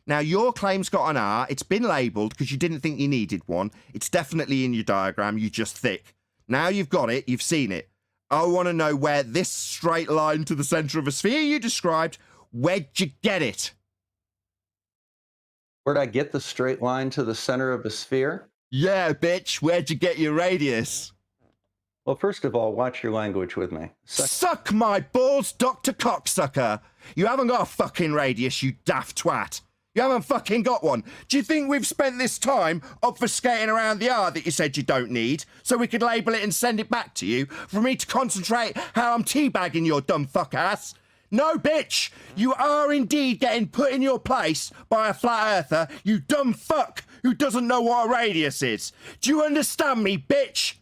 Now, your claim's got an R. It's been labelled because you didn't think you needed one. It's definitely in your diagram. You just thick. Now you've got it. You've seen it. I want to know where this straight line to the centre of a sphere you described, where'd you get it? Where'd I get the straight line to the center of a sphere? Yeah, bitch. Where'd you get your radius? Well, first of all, watch your language with me. Suck my balls, Dr. Cocksucker. You haven't got a fucking radius, you daft twat. You haven't fucking got one. Do you think we've spent this time obfuscating around the R that you said you don't need so we could label it and send it back to you for me to concentrate how I'm teabagging your dumb fuck ass? No, bitch. You are indeed getting put in your place by a flat earther, you dumb fuck who doesn't know what a radius is. Do you understand me, bitch?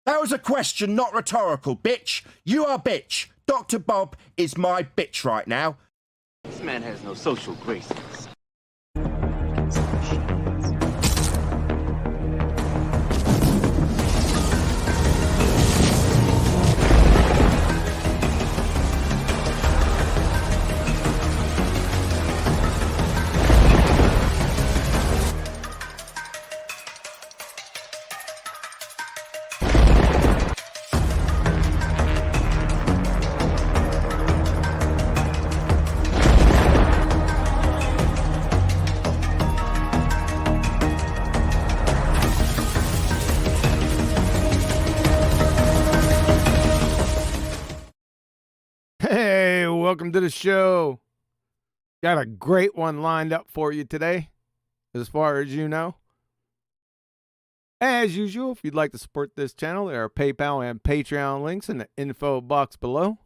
That was a question, not rhetorical, bitch. You are bitch. Dr. Bob is my bitch right now. This man has no social graces. Welcome to the show. Got a great one lined up for you today, as far as you know. As usual, if you'd like to support this channel, there are PayPal and Patreon links in the info box below.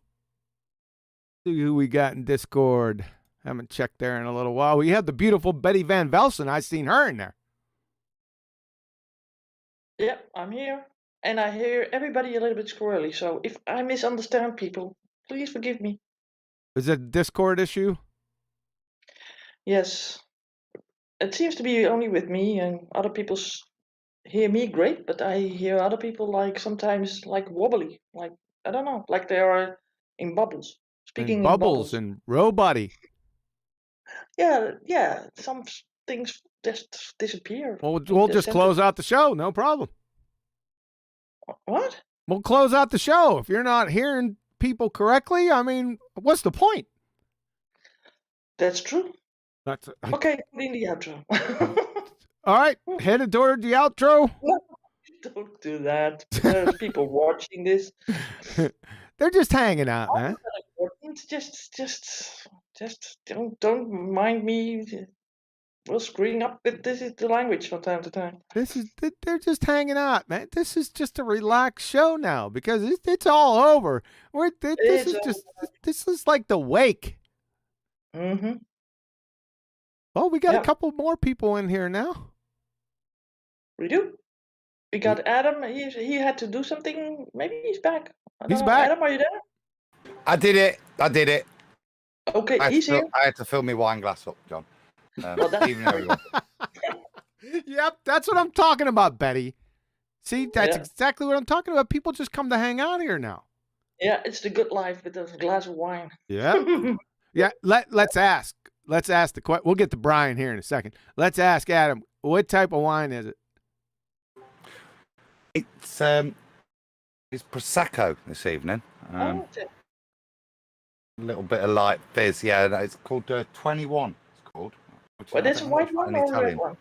See who we got in Discord. Haven't checked there in a little while. We have the beautiful Betty Van Velsen. I've seen her in there. Yep, I'm here. And I hear everybody a little bit squirrely, so if I misunderstand people, please forgive me. Is it a Discord issue? Yes. It seems to be only with me, and other people hear me great, but I hear other people like sometimes like wobbly, like I don't know, like they are in bubbles, speaking in bubbles and robot-y. Yeah. Some things just disappear. Well, we'll just close out the show. No problem. What? We'll close out the show if you're not hearing people correctly. I mean, what's the point? That's true. That's okay. Put in the outro. All right, headed toward the outro. No, don't do that. There's people watching this. They're just hanging out, man. Just don't mind me. We're screwing up with this is the language from time to time. They're just hanging out, man. This is just a relaxed show now because it's all over. This is like the wake. Mm-hmm. Well, we got a couple more people in here now. We do. We got Adam. He had to do something. Maybe he's back. He's back. Adam, are you there? I did it. Okay, he's here. I had to fill my wine glass up, John. Yep, that's what I'm talking about, Betty. See, that's exactly what I'm talking about. People just come to hang out here now. Yeah, it's the good life with a glass of wine. Yeah. Yeah, let's ask. Let's ask the question. We'll get to Brian here in a second. Let's ask Adam, what type of wine is it? It's Prosecco this evening. A little bit of light fizz. Yeah, it's called 21. It's called. Well, that's a white one or a red one?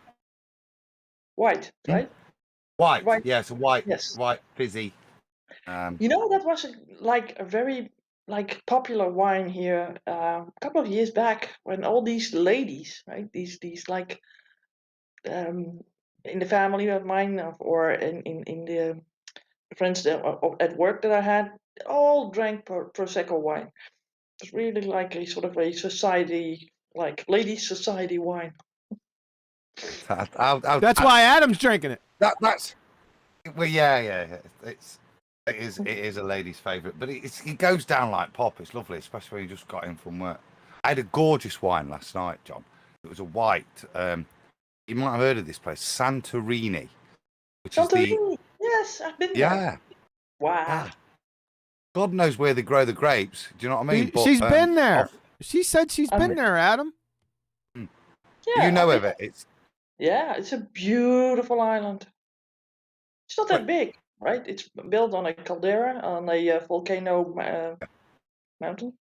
White, right? White. Yeah, it's a white. Yes. White fizzy. You know, that was a very popular wine here a couple of years back when all these ladies, right? These in the family of mine or in the friends that, at work that I had, all drank Prosecco wine. It's really like a sort of a society, like ladies' society wine. That's why Adam's drinking it. That's well, yeah. It is a lady's favourite, but it goes down like pop. It's lovely, especially when you just got in from work. I had a gorgeous wine last night, John. It was a white. You might have heard of this place, Santorini. Santorini. Yes, I've been there. Yeah. Wow. God knows where they grow the grapes. Do you know what I mean? She's been there. She said she's I been mean, there, Adam. yeah, You know I of mean, it. It's it's a beautiful island. It's not Wait, that big, right? It's built on a caldera, on a volcano mountain.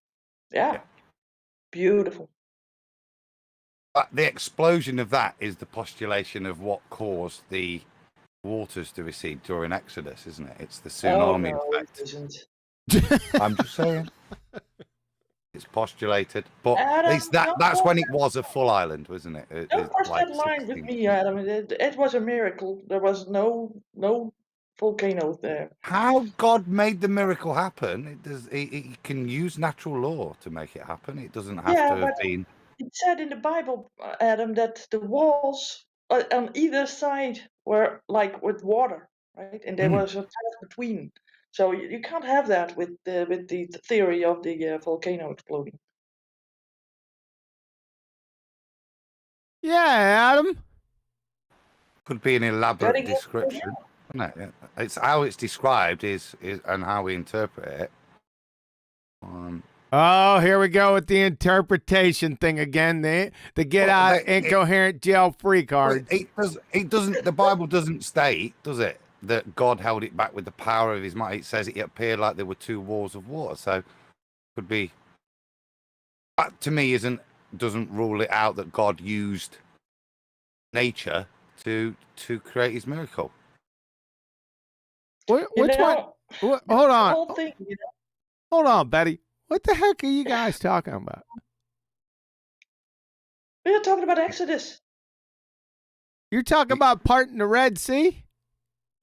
Yeah, yeah. beautiful. But the explosion of that is the postulation of what caused the waters to recede during Exodus, isn't it? It's the Oh tsunami no, it effect. isn't. I'm just saying. It's postulated, but at Adam, least that's when it was a full island, wasn't it? don't cross Like that line with 16. me, Adam. It was a miracle. There was no volcano there. How God made the miracle happen? It does. He can use natural law to make it happen. It doesn't have Yeah, to have but been. it said in the Bible, Adam, that the walls on either side were like with water, right? And there Mm. was a path between. So you can't have that with the theory of the volcano exploding. Yeah, Adam. Could be an elaborate Getting it right description, isn't it? Yeah. It's how it's described is and how we interpret it. Oh, here we go with the interpretation thing again. The get Well, out incoherent jail free card. It does. It doesn't. The Bible doesn't state, does it, that God held it back with the power of His might? It says it appeared like there were two walls of water. So, could be. That to me doesn't rule it out that God used nature to create His miracle. Which You one? know, Hold the on. whole thing, you know. Hold on, Betty. What the heck are you guys talking about? We are talking about Exodus. You're talking about parting the Red Sea?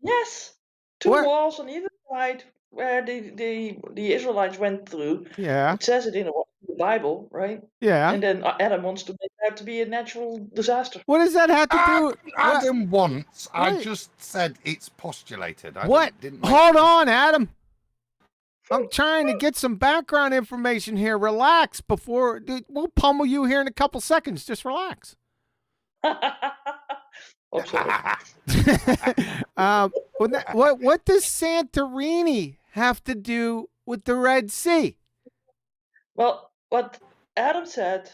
Yes, two Where? walls on either side where the Israelites went through. Yeah. It says it in the Bible, right? Yeah. And then Adam wants to make it out to be a natural disaster. What does that have to do? Adam once. I Wait. just said it's postulated. I What? Didn't make Hold on, Adam. I'm trying to get some background information here. Relax before we'll pummel you here in a couple seconds. Just relax. Oh, sorry. What does Santorini have to do with the Red Sea? Well, what Adam said,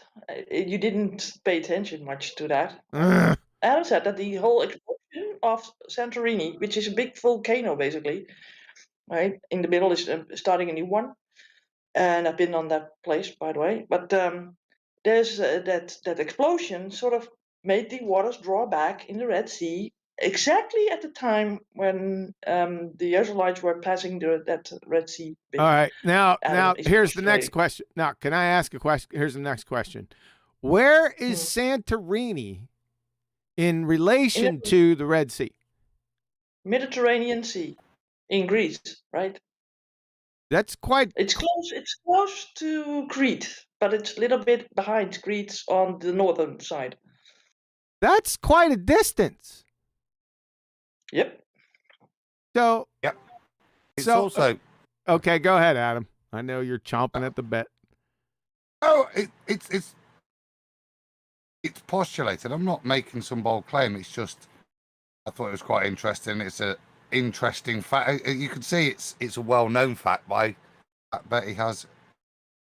you didn't pay attention much to that. Ugh. Adam said that the whole explosion of Santorini, which is a big volcano basically, right? In the middle is starting a new one. And I've been on that place, by the way. But there's that explosion sort of made the waters draw back in the Red Sea exactly at the time when the Israelites were passing that Red Sea. All right. Now is here's the next frustrating. question. Now, can I ask a question? Here's the next question. Where is Hmm. Santorini in relation to the Red Sea? Mediterranean Sea in Greece, right? That's quite. It's close. It's close to Crete, but it's a little bit behind Crete on the northern side. That's quite a distance. Yep. So. Yep. It's so also. Okay, go ahead, Adam. I know you're chomping at the bit. Oh, it's postulated. I'm not making some bold claim. It's just I thought it was quite interesting. It's a interesting fact. You can see it's a well-known fact. By I bet he has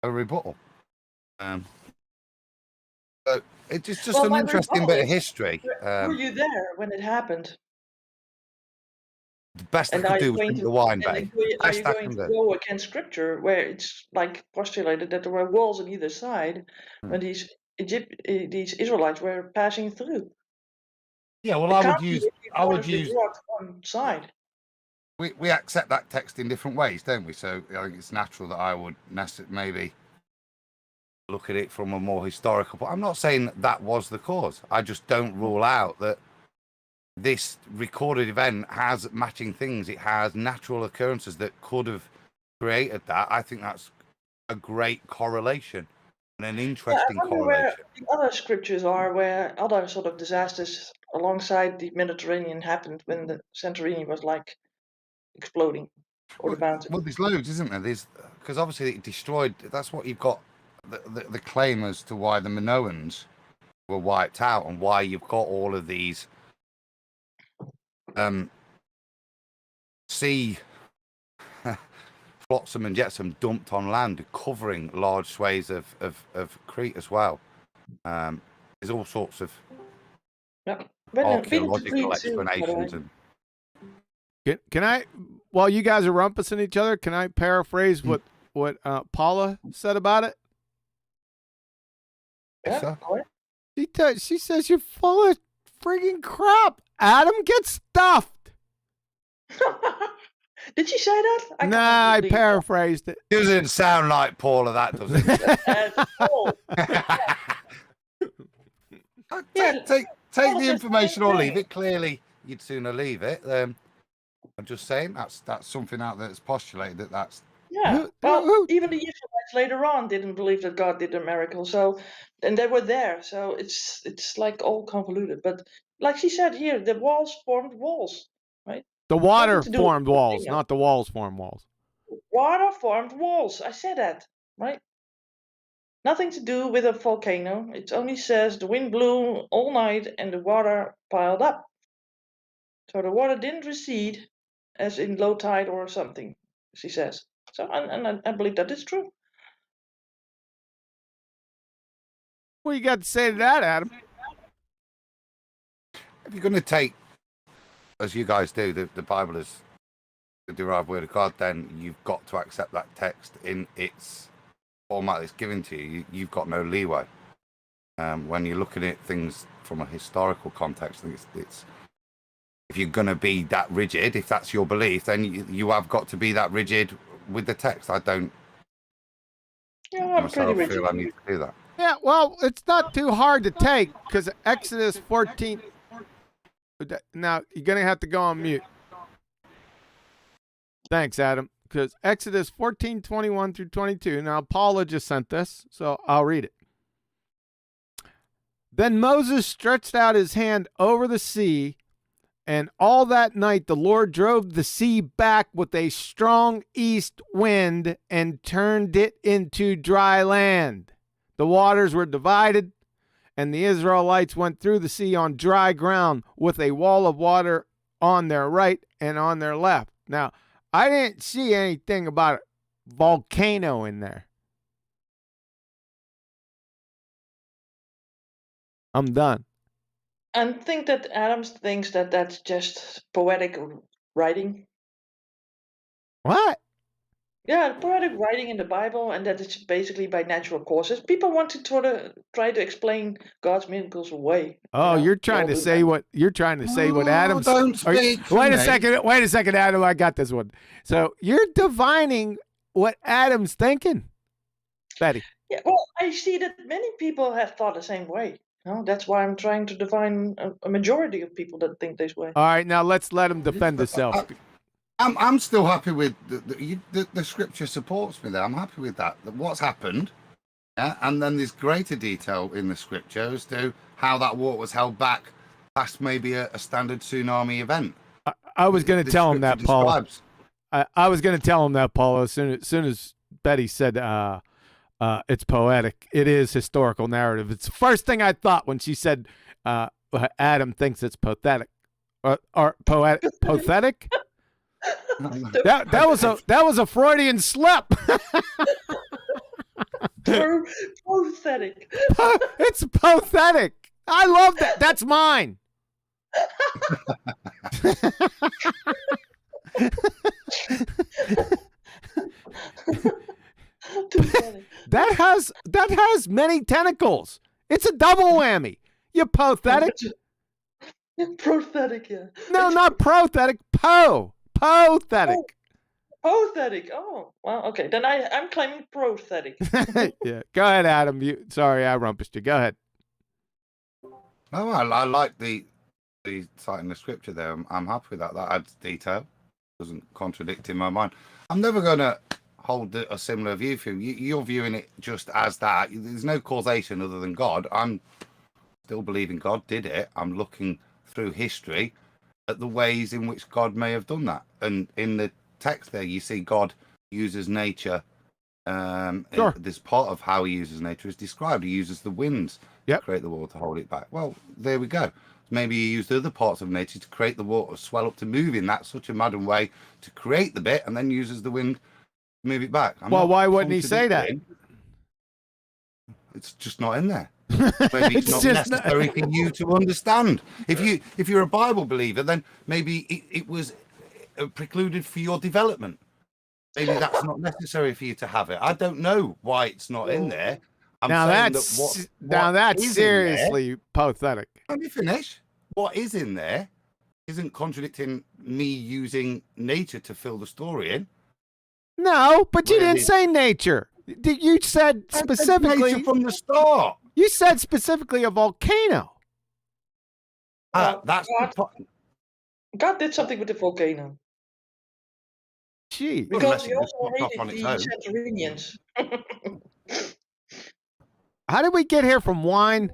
a rebuttal. So it's just Well, an my interesting rebuttal bit of is, history. were you there when it happened? The best I And could are you do was going drink to the wine, and Betty. are Best you I going can to do. go against scripture like it's postulated that there were walls on either side when these Israelites were passing through? Yeah, well, It I can't would be use. if I would waters they use. draw to one side. We accept that text in different ways, don't we? So I think it's natural that I would maybe look at it from a more historical point. I'm not saying that was the cause. I just don't rule out that this recorded event has matching things. It has natural occurrences that could have created that. I think that's a great correlation and an Yeah, I interesting wonder where correlation. the other scriptures are, where other sort of disasters alongside the Mediterranean happened when the Santorini was like exploding, or the mountain. Well, there's loads, isn't there? There's because obviously it destroyed. That's what you've got. The claim as to why the Minoans were wiped out and why you've got all of these sea flotsam and jetsam dumped on land, covering large swathes of Crete as well. There's all sorts of archaeological explanations. And Can I, while you guys are rumpusing each other, can I paraphrase what Paula said about it? Yes, sir. She says you're full of friggin' crap. Adam, get stuffed. Did she say that? Nah, I paraphrased it. Doesn't sound like Paula, that does it? Take the information or leave it. Clearly, you'd sooner leave it. I'm just saying that's something out there that's postulated that's. Yeah. Well, even the Israelites later on didn't believe that God did a miracle. So, and they were there. So it's like all convoluted. But like she said here, the walls formed walls, right? The water formed walls, not the walls formed walls. Water formed walls. I said that, right? Nothing to do with a volcano. It only says the wind blew all night and the water piled up. So the water didn't recede, as in low tide or something, she says. So, and I believe that is true. What do you got to say to that, Adam? If you're going to take, as you guys do, the Bible as the derived word of God, then you've got to accept that text in its format that's given to you. You've got no leeway. When you're looking at things from a historical context, it's if you're going to be that rigid, if that's your belief, then you have got to be that rigid with the text. I don't I'm pretty rigid. feel I need to do that. Yeah, well, it's not too hard to take because Exodus 14. Now, you're going to have to go on mute. Thanks, Adam. Because Exodus 14:21 through 22. Now, Paula just sent this, so I'll read it. Then Moses stretched out his hand over the sea, and all that night the Lord drove the sea back with a strong east wind and turned it into dry land. The waters were divided, and the Israelites went through the sea on dry ground with a wall of water on their right and on their left. Now, I didn't see anything about a volcano in there. I'm done. And think that Adams thinks that that's just poetic writing. What? Yeah, poetic writing in the Bible, and that it's basically by natural causes. People want to sort of try to explain God's miracles away. Oh, you're trying to say what Adam's. Don't speak. Wait a second, Adam. I got this one. So you're divining what Adam's thinking, Betty. Yeah, well, I see that many people have thought the same way. That's why I'm trying to define a majority of people that think this way. All right, now let's let him defend himself. I'm still happy with the scripture supports me there. I'm happy with that. What's happened, yeah, and then there's greater detail in the scripture as to how that water was held back past maybe a standard tsunami event. I was going to tell him that, Paul. I was going to tell him that, Paul. As soon as Betty said it's poetic, it is historical narrative. It's the first thing I thought when she said Adam thinks it's pathetic or pathetic. That was a Freudian slip. Pathetic. It's pathetic. I love that. That's mine. That has many tentacles. It's a double whammy. You pathetic. Pathetic, yeah. No, not prothetic. Pathetic. Pathetic. Oh, well, okay. Then I'm claiming pathetic. Yeah. Go ahead, Adam. Sorry, I rumpushed you. Go ahead. No, I like the citing the scripture there. I'm happy with that. That adds detail. Doesn't contradict in my mind. I'm never going to hold a similar view for you. You're viewing it just as that. There's no causation other than God. I'm still believing God did it. I'm looking through history at the ways in which God may have done that. And in the text there, you see God uses nature. Sure. This part of how he uses nature is described. He uses the winds to create the water to hold it back. Well, there we go. Maybe he used other parts of nature to create the water swell up to move in that such a modern way to create the bit, and then uses the wind Move it back. I'm Well, not why wouldn't he say that? contradicting. It's just not in there. Maybe it's not just necessary for you to understand. If you're a Bible believer, then maybe it was precluded for your development. Maybe that's not necessary for you to have it. I don't know why it's not in there. I'm now saying that's that now what that's is in there- seriously pathetic. Let me finish. What is in there isn't contradicting me using nature to fill the story in. No, but you didn't Really? say nature. You said I said specifically. nature from the start. You said specifically a volcano. That's the God, God did something with the volcano. Gee. Because Unless he it just also popped off hated on its the own. Santorinians. How did we get here from wine?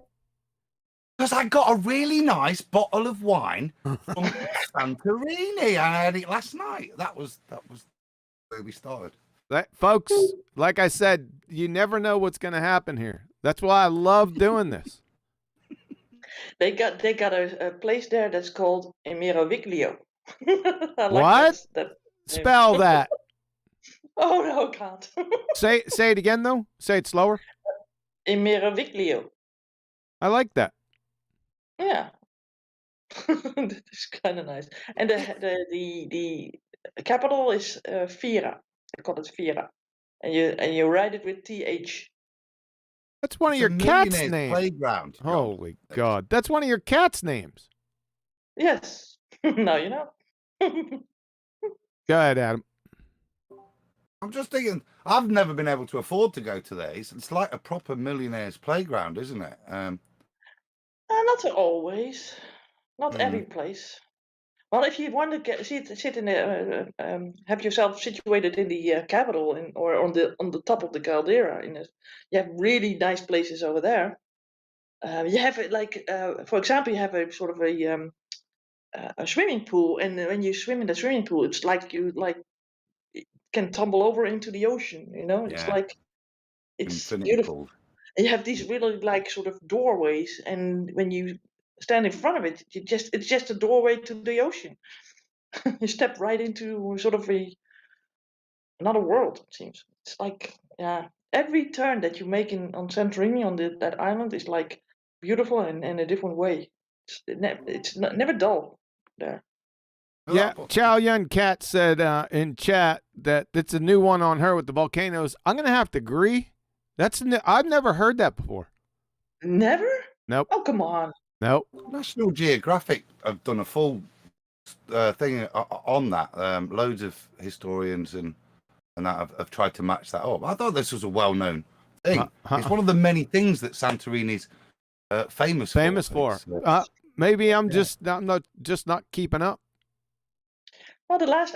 Because I got a really nice bottle of wine from Santorini. I had it last night. That was where we started. Folks, like I said, you never know what's going to happen here. That's why I love doing this. They got a place there that's called Emeraviglio. I like What? that name. Spell that. Oh no, I can't. Say it again, though. Say it slower. Emeraviglio. I like that. Yeah. That is kind of nice. And the capital is Vira. They call it Vira. And you write it with TH. That's one of It's your a cat's millionaire's names. playground. John. Holy God. That's one of your cat's names. Yes. Now you know. Go ahead, Adam. I'm just thinking, I've never been able to afford to go to these. It's like a proper millionaire's playground, isn't it? Not always. Not every place. Well, if you want to sit in have yourself situated in the capital or on the top of the caldera, you have really nice places over there. You have it like, for example, you have a sort of a swimming pool, and when you swim in the swimming pool, it's like you can tumble over into the ocean. It's Yeah. like it's Infinity beautiful. pool. And you have these really like sort of doorways, and when you stand in front of it, it's just a doorway to the ocean. You step right into sort of another world. It seems it's like every turn that you make on Santorini on that island is like beautiful and in a different way. It's never dull there. Yeah, Chow Yun Cat said in chat that it's a new one on her with the volcanoes. I'm going to have to agree. I've never heard that before. Never? Nope. Oh, come on. Nope. National Geographic have done a full thing on that. Loads of historians and that have tried to match that up. I thought this was a well-known thing. It's one of the many things that Santorini's famous for. Maybe I'm just not keeping up. Well, the last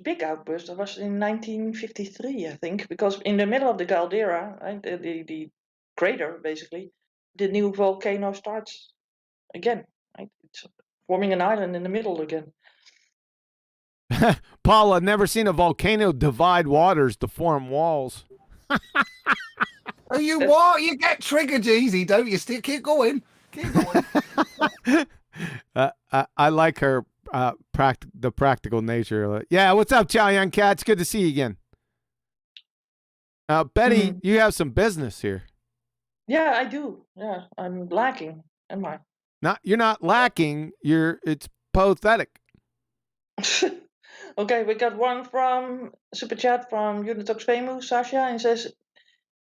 big outburst, was in 1953, I think, because in the middle of the caldera, right, the crater, basically, the new volcano starts again. Right? It's forming an island in the middle again. Paul, I've never seen a volcano divide waters to form walls. Oh, what? You get triggered easy, don't you? Still keep going. Keep going. I like her the practical nature. Yeah, what's up, Chow Yun Cat? It's good to see you again. Betty, you have some business here. Yeah, I do. Yeah, I'm lacking, am I? You're not lacking. It's pathetic. Okay, we got one from Superchat from Unitox Famous, Sasha, and says,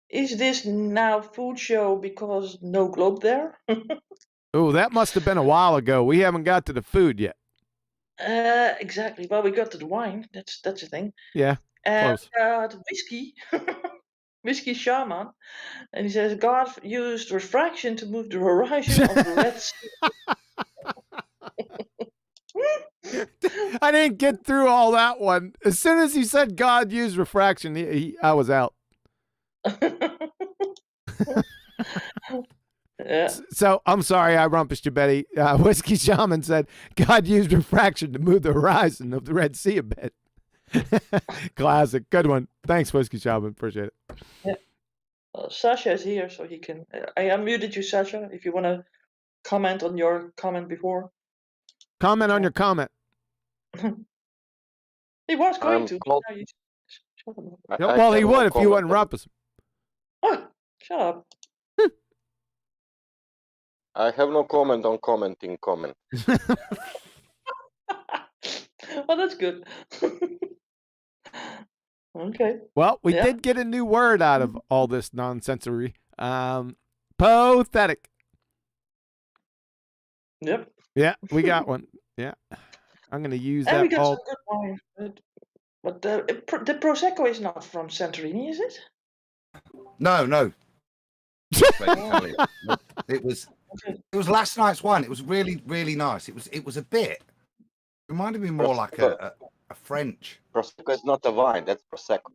"Is this now food show because no globe there?" Oh, that must have been a while ago. We haven't got to the food yet. Exactly. Well, we got to the wine. That's the thing. Yeah, close. The whiskey, whiskey shaman, and he says God used refraction to move the horizon of the Red Sea. I didn't get through all that one. As soon as he said God used refraction, I was out. Yeah. So I'm sorry I rumpushed you, Betty. Whiskey Shaman said God used refraction to move the horizon of the Red Sea a bit. Classic. Good one. Thanks, Whiskey Shaman. Appreciate it. Yeah. Sasha is here, so he can. I unmuted you, Sasha, if you want to comment on your comment before. Comment on your comment. He was going to. Now you Yeah, well, he would if you wouldn't rumpus him. Oh, shut up. I have no comment on commenting comment. Well, that's good. Okay. Well, we Yeah. did get a new word out of all this nonsensory. Pathetic. Yep. Yeah, we got one. Yeah. I'm going to use And we that got all. some good wine. But the Prosecco is not from Santorini, is it? No, no. It was last night's wine. It was really, really nice. It was a bit. Reminded me more like a French. Prosecco is not a wine. That's Prosecco.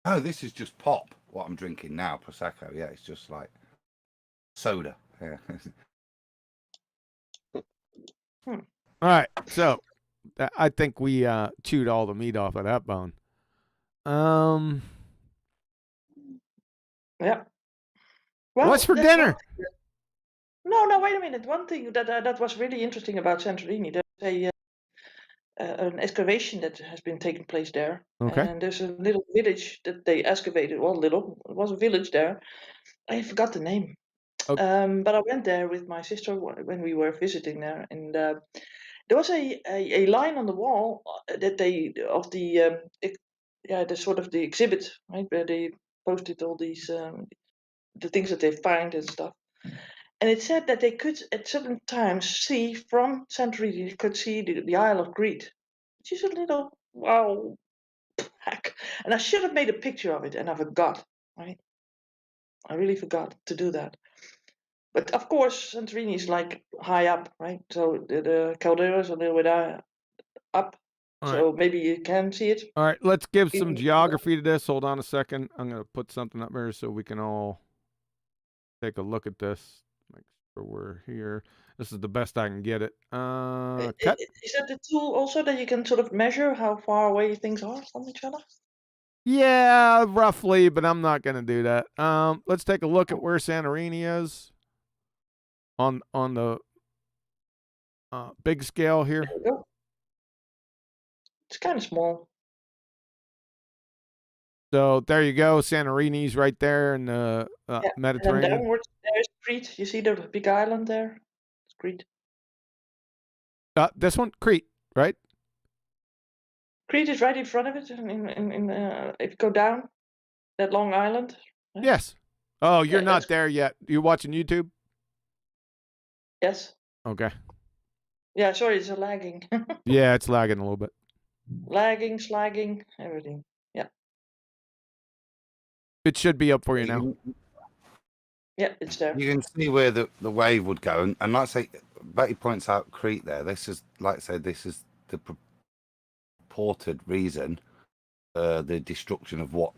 Oh, this is just pop. What I'm drinking now, Prosecco. Yeah, it's just like soda. Yeah. All right. So I think we chewed all the meat off of that bone. Yeah. Well, What's for that's dinner? No, wait a minute. One thing that was really interesting about Santorini, there's an excavation that has been taking place there. Okay. And there's a little village that they excavated. Well, little. It was a village there. I forgot the name. Okay. But I went there with my sister when we were visiting there, and there was a line on the wall that the sort of the exhibit, right, where they posted all these the things that they find and stuff. And it said that they could at certain times see from Santorini, they could see the Isle of Crete, which is a little, wow, heck. And I should have made a picture of it, and I forgot, right? I really forgot to do that. But of course, Santorini is like high up, right? So the caldera is a little bit up. All So maybe you can see it. All right, let's give some geography to this. Hold on a second. I'm going to put something up here so we can all take a look at this. Make sure we're here. This is the best I can get it. Cut. Is that the tool also that you can sort of measure how far away things are from each other? Yeah, roughly, but I'm not going to do that. Let's take a look at where Santorini is on the big scale here. There we go. It's kind of small. So there you go. Santorini's right there in the Yeah, Mediterranean. and then downwards, there's Crete. You see the big island there? It's Crete. This one, Crete, right? Crete is right in front of it. If you go down that long island. Right? Yes. Oh, you're Yeah, not that's- there yet. You watching YouTube? Yes. Okay. Yeah, sorry, it's a lagging. Yeah, it's lagging a little bit. Lagging, slagging, everything. Yeah. It should be up for you now. Yeah, it's there. You can see where the wave would go, and like I say, Betty points out Crete there. This is, like I said, this is the purported reason the destruction of what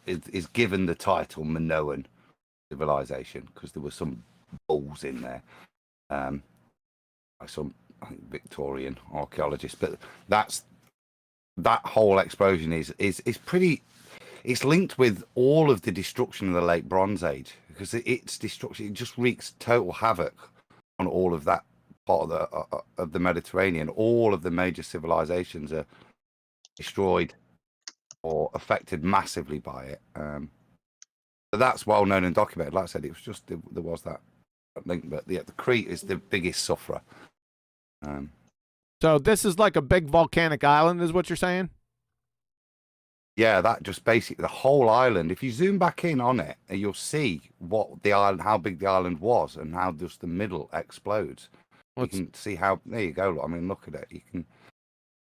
is given the title Minoan civilization, because there were some bulls in there, by some, I think, Victorian archaeologists. But that whole explosion is pretty. It's linked with all of the destruction of the late Bronze Age, because its destruction, it just wreaks total havoc on all of that part of the Mediterranean. All of the major civilizations are destroyed or affected massively by it. But that's well known and documented. Like I said, it was just there was that link, but the Crete is the biggest sufferer. So this is like a big volcanic island, is what you're saying? Yeah, that just basically the whole island. If you zoom back in on it, you'll see what the island, how big the island was, and how just the middle explodes. You can see how. There you go. I mean, look at it. You can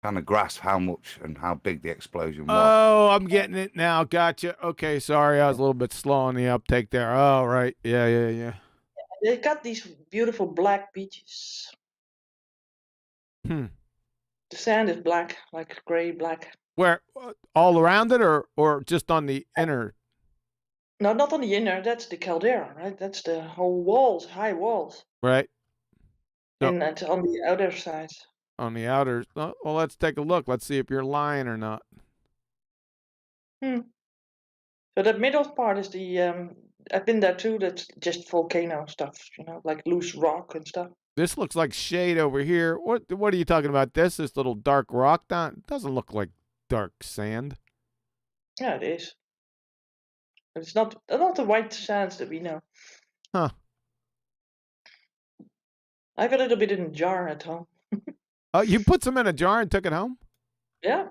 kind of grasp how much and how big the explosion was. Oh, I'm getting it now. Gotcha. Okay, sorry, I was a little bit slow on the uptake there. Oh, right. Yeah. They got these beautiful black beaches. The sand is black, like gray black. Where all around it, or just on the inner? No, not on the inner. That's the caldera, right? That's the whole walls, high walls. Right. So, and it's on the outer side. On the outer. Well, let's take a look. Let's see if you're lying or not. So that middle part is the. I've been there too. That's just volcano stuff, like loose rock and stuff. This looks like shade over here. What are you talking about? This little dark rock down? It doesn't look like dark sand. Yeah, it is. It's not the white sands that we know. Huh. I have a little bit in a jar at home. Oh, you put some in a jar and took it home? Yeah.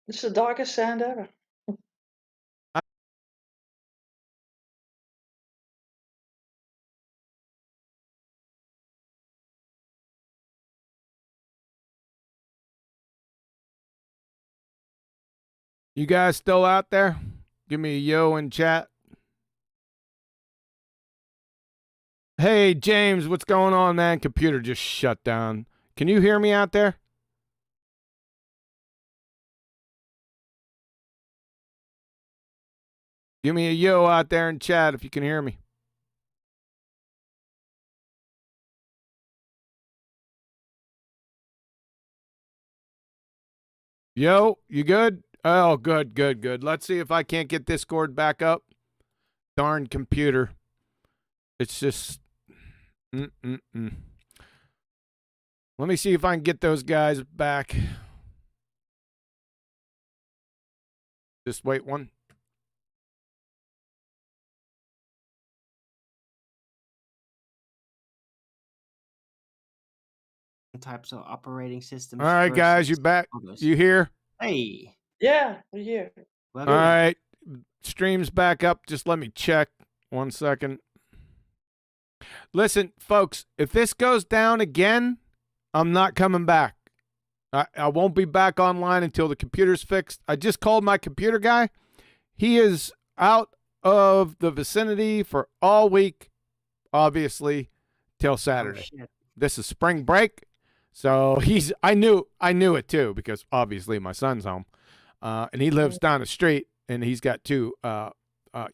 It's the darkest sand ever. You guys still out there? Give me a yo in chat. Hey, James, what's going on, man? Computer just shut down. Can you hear me out there? Give me a yo out there in chat if you can hear me. Yo, you good? Oh, good, good, good. Let's see if I can't get Discord back up. Darn computer. It's just... Let me see if I can get those guys back. Just wait one. Types of operating systems. All right, guys, you back? others. You here? Hey. Yeah, we're here. Well, All right. Stream's back up. Just let me check. 1 second. Listen, folks, if this goes down again, I'm not coming back. I won't be back online until the computer's fixed. I just called my computer guy. He is out of the vicinity for all week, obviously, till Saturday. Oh, shit. This is spring break. So I knew it too, because obviously my son's home. And he lives down the street, and he's got two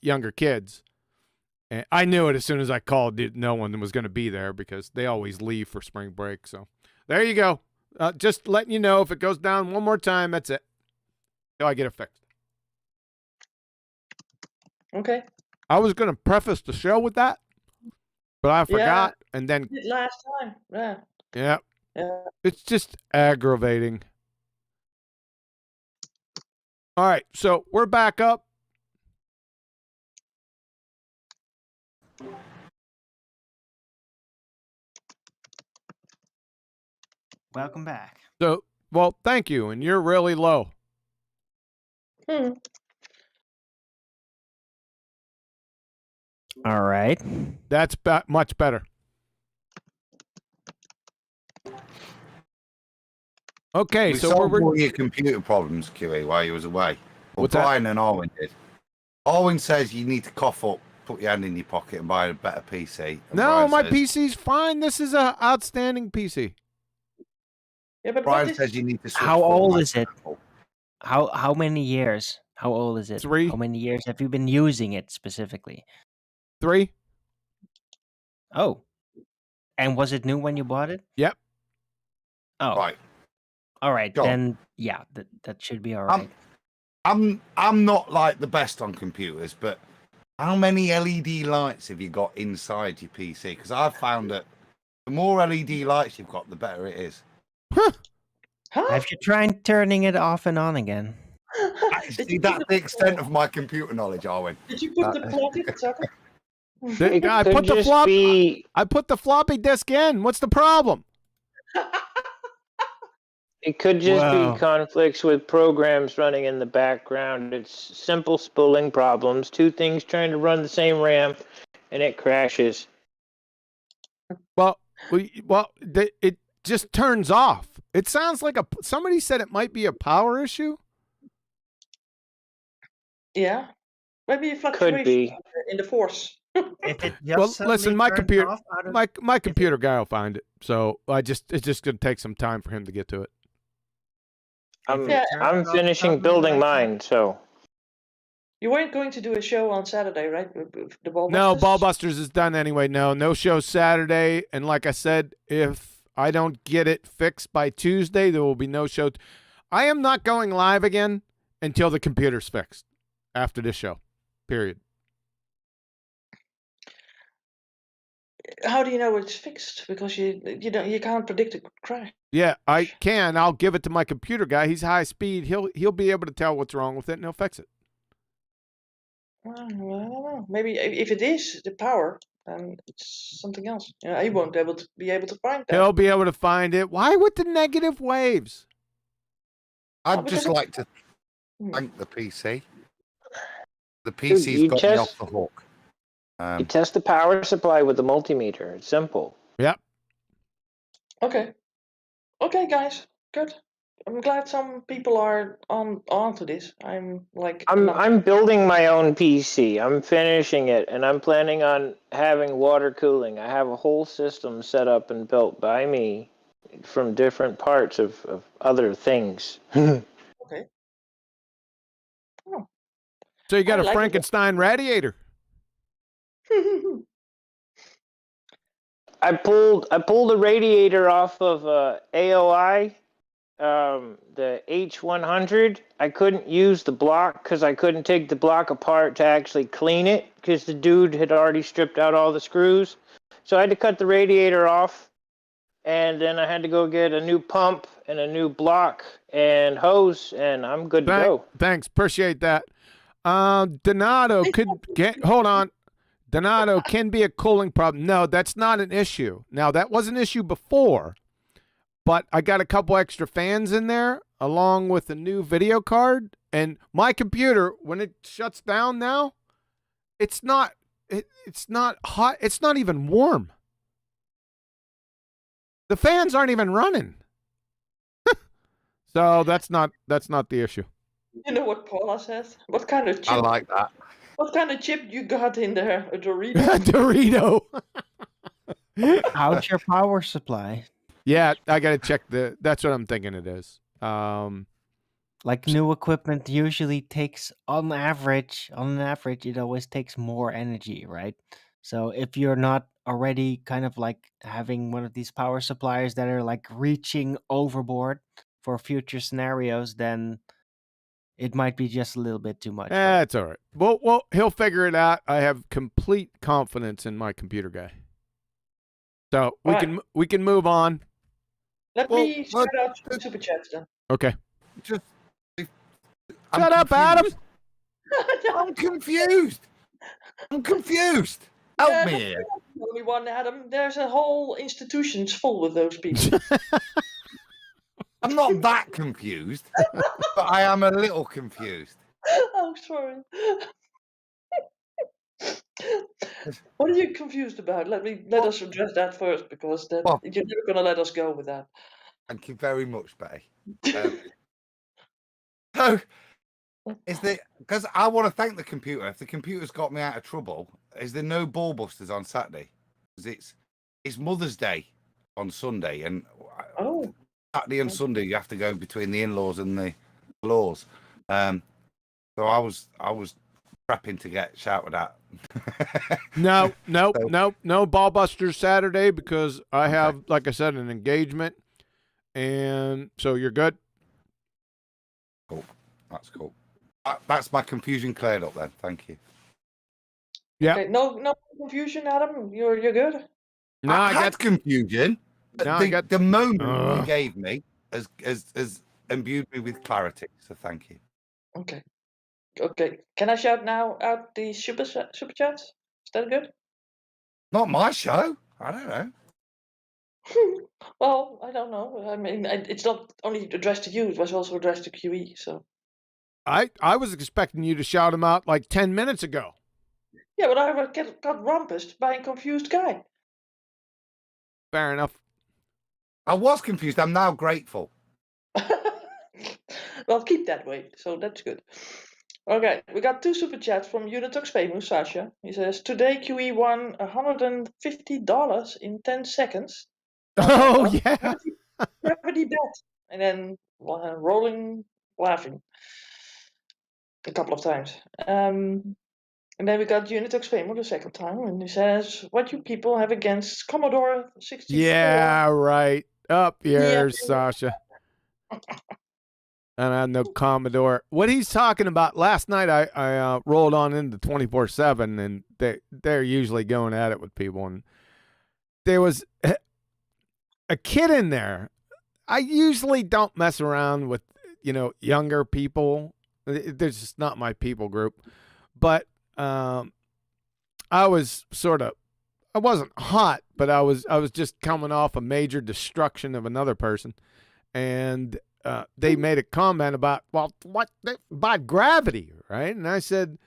younger kids. And I knew it as soon as I called. No one was going to be there because they always leave for spring break. So there you go. Just letting you know, if it goes down one more time, that's it. Till I get it fixed. Okay. I was going to preface the show with that, but I forgot. And then Last time. Yeah. Yeah. Yeah. It's just aggravating. All right, so we're back up. Welcome back. So, well, thank you, and you're really low. Hmm. All right. That's much better. Okay, We so solved we're all your computer problems, QE, while you was away. Well, What's that? Brian and Arwen did. Arwen says you need to cough up, put your hand in your pocket, and buy a better PC. And No, Brian my says, PC's fine. This is a outstanding PC. Yeah, but Brian what is says you need to. Switch How old formats. is it? How many years? How old is it? 3. How many years have you been using it specifically? 3. Oh. And was it new when you bought it? Yep. Oh. Right. All right. Go on. Then yeah, that should be all right. I'm not like the best on computers, but how many LED lights have you got inside your PC? Because I've found that the more LED lights you've got, the better it is. Huh? Have you tried turning it off and on again? Did See, you that's put the extent of my computer knowledge, Arwen. Did you put the plug in, sucker? I put the floppy disk in. What's the problem? It could just Wow. be conflicts with programs running in the background. It's simple spooling problems. Two things trying to run the same RAM, and it crashes. Well, it just turns off. It sounds like somebody said it might be a power issue. Yeah. Maybe a fluctuation be. in the force. If it Well, just listen, suddenly my turns computer, off out of- my computer guy will find it. So it's just gonna take some time for him to get to it. I'm Yeah. I'm finishing building mine, so You weren't going to do a show on Saturday, right? With the Ballbusters? No, Ballbusters is done anyway. No show Saturday. And like I said, if I don't get it fixed by Tuesday, there will be no show. I am not going live again until the computer's fixed after this show, period. how do you know it's fixed? Because you can't predict a crash. Yeah, I can. I'll give it to my computer guy. He's high speed. He'll be able to tell what's wrong with it, and he'll fix it. Well, I don't know. Maybe if it is the power, then it's something else. He won't be able to find that. He'll be able to find it. Why with the negative waves? I'd just like to thank the PC. The Dude, PC's you got me test- off the hook. You test the power supply with the multimeter. It's simple. Yep. Okay. Okay, guys. Good. I'm glad some people are onto this. I'm building my own PC. I'm finishing it, and I'm planning on having water cooling. I have a whole system set up and built by me from different parts of other things. Okay. Oh. So you got I a like it. Frankenstein radiator. I pulled a radiator off of AOI, the H100. I couldn't use the block because I couldn't take the block apart to actually clean it because the dude had already stripped out all the screws. So I had to cut the radiator off, and then I had to go get a new pump and a new block and hose, and I'm good to go. Thanks, appreciate that. Donato hold on. Donato can be a cooling problem. No, that's not an issue. Now, that was an issue before, but I got a couple extra fans in there along with a new video card, and my computer, when it shuts down now, it's not hot. It's not even warm. The fans aren't even running. So that's not the issue. You know what Paula says? What kind of chip? I like that. What kind of chip you got in there? A Dorito? Dorito. How's your power supply? Yeah, I got to check that's what I'm thinking it is. Like new equipment usually takes on average, it always takes more energy, right? So if you're not already kind of like having one of these power suppliers that are like reaching overboard for future scenarios, then it might be just a little bit too much. It's all right. Well, he'll figure it out. I have complete confidence in my computer guy. So we can move on. Let me start out some super chats then. Okay. Just shut up, Adam. I'm confused. Help me here. You're not the only one, Adam. There's a whole institutions full with those people. I'm not that confused, but I am a little confused. Oh, sorry. What are you confused about? Let us address that first, because you're never going to let us go with that. Thank you very much, Betty. So, because I want to thank the computer. If the computer's got me out of trouble, is there no BALLBUSTERS on Saturday? Because it's Mother's Day on Sunday, and Saturday and Sunday you have to go between the in-laws and the laws. So I was prepping to get shouted at. No BALLBUSTERS Saturday because I have, like I said, an engagement, and so you're good. Cool, that's cool. That's my confusion cleared up then. Thank you. Yeah. Okay, no confusion, Adam. You're good. No, I had confusion. The moment you gave me has imbued me with clarity. So thank you. Okay. Can I shout now out the super chats? Is that good? Not my show. I don't know. Well, I don't know. I mean, it's not only addressed to you; it was also addressed to QE. So. I was expecting you to shout him out like 10 minutes ago. Yeah, but I got rumpused by a confused guy. Fair enough. I was confused. I'm now grateful. Well, keep that way. So that's good. Okay, we got 2 super chats from Unitox Famous, Sasha. He says, today QE won $150 in 10 seconds. Oh, yeah. Gravity bet. And then rolling, laughing. A couple of times. And then we got Unitox Famous the second time. And he says, what you people have against Commodore 64? Yeah, right. Up yours, Sasha. And I have no Commodore. What he's talking about, last night I rolled on into 24/7, and they're usually going at it with people. And there was a kid in there. I usually don't mess around with, younger people. They're just not my people group. But I was I wasn't hot, but I was just coming off a major destruction of another person. And they made a comment about, about gravity, right? And I said,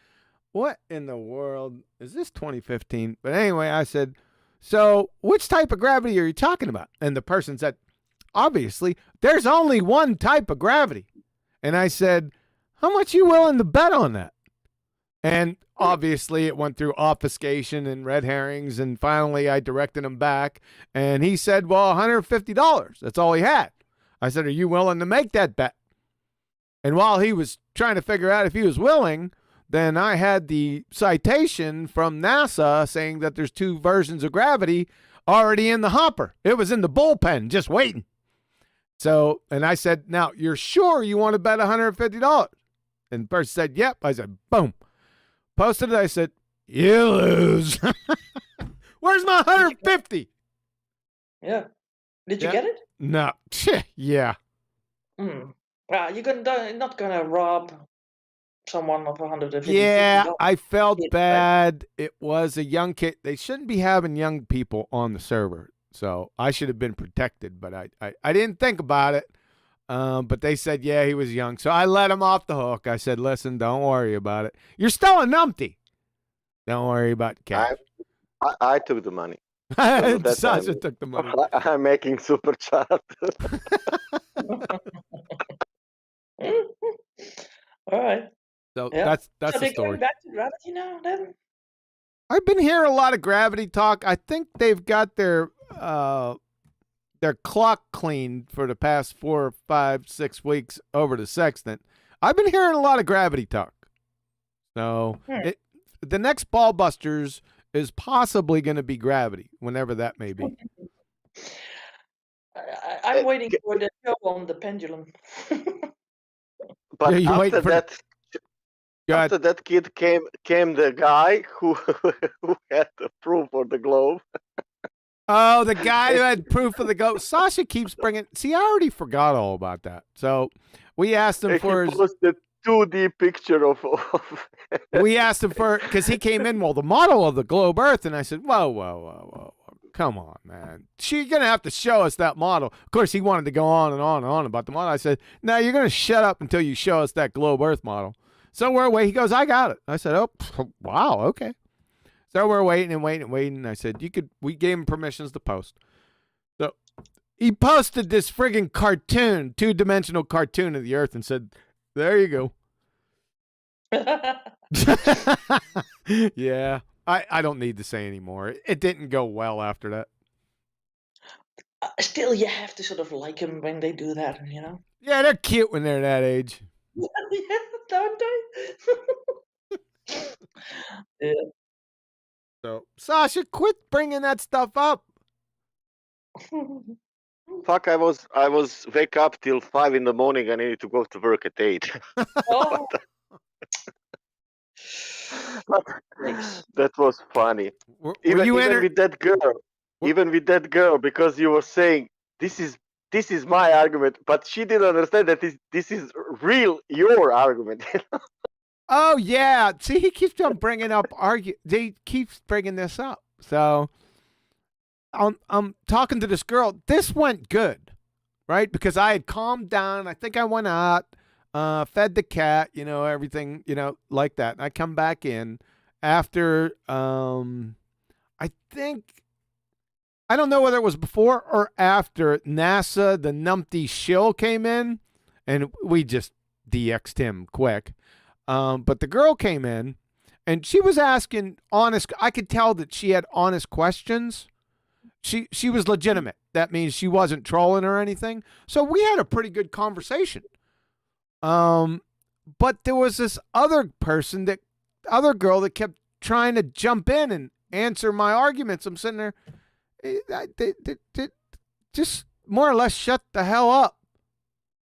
what in the world? Is this 2015? But anyway, I said, so which type of gravity are you talking about? And the person said, obviously, there's only one type of gravity. And I said, how much you willing to bet on that? And obviously it went through obfuscation and red herrings. And finally I directed him back. And he said, well, $150. That's all he had. I said, are you willing to make that bet? And while he was trying to figure out if he was willing, then I had the citation from NASA saying that there's two versions of gravity already in the hopper. It was in the bullpen, just waiting. So, and I said, now, you're sure you want to bet $150? And the person said, yep. I said, boom. Posted it. I said, you lose. Where's my 150? Yeah. Did you get it? No. Yeah. You're not gonna rob someone of 150. Yeah, I felt bad. It was a young kid. They shouldn't be having young people on the server. So I should have been protected, but I didn't think about it. But they said, yeah, he was young. So I let him off the hook. I said, listen, don't worry about it. You're still a numpty. Don't worry about cash. I took the money. Sasha took the money. I'm making super chat. All right. So Yeah. that's So the they're story. going back to gravity now, then? I've been hearing a lot of gravity talk. I think they've got their clock cleaned for the past 4, 5, 6 weeks over the sextant. I've been hearing a lot of gravity talk. So the next Ballbusters is possibly going to be gravity, whenever that may be. I'm waiting for the show on the pendulum. But you waiting after for that, after that kid came the guy who had the proof for the globe. Oh, the guy who had proof of the goat. Sasha keeps bringing. See, I already forgot all about that. So we asked him for He his. posted 2D picture of We asked him for, because he came in, well, the model of the globe Earth, and I said, whoa, come on, man. You're going to have to show us that model. Of course, he wanted to go on and on and on about the model. I said, no, you're going to shut up until you show us that globe Earth model. So we're waiting. He goes, I got it. I said, oh, wow, okay. So we're waiting and waiting and waiting. I said, we gave him permissions to post. So he posted this friggin' cartoon, 2-dimensional cartoon of the Earth, and said, there you go. Yeah, I don't need to say anymore. It didn't go well after that. Still, you have to sort of like them when they do that, you know? Yeah, they're cute when they're that age. Yeah, don't they? Yeah. So, Sasha, quit bringing that stuff up. Fuck! I was wake up till 5 in the morning. I needed to go to work at 8. Oh. That was funny. Were Even you with that girl, because you were saying this is my argument, but she didn't understand that this is your argument. Oh yeah, see, he keeps on bringing up He keeps bringing this up. So I'm talking to this girl. This went good, right? Because I had calmed down. I think I went out, fed the cat, everything, like that. And I come back in after, I think, I don't know whether it was before or after NASA, the numpty shill came in, and we just DX'd him quick. But the girl came in, and she was asking honest. I could tell that she had honest questions. She was legitimate. That means she wasn't trolling or anything. So we had a pretty good conversation. But there was this other girl that kept trying to jump in and answer my arguments. I'm sitting there, just more or less shut the hell up.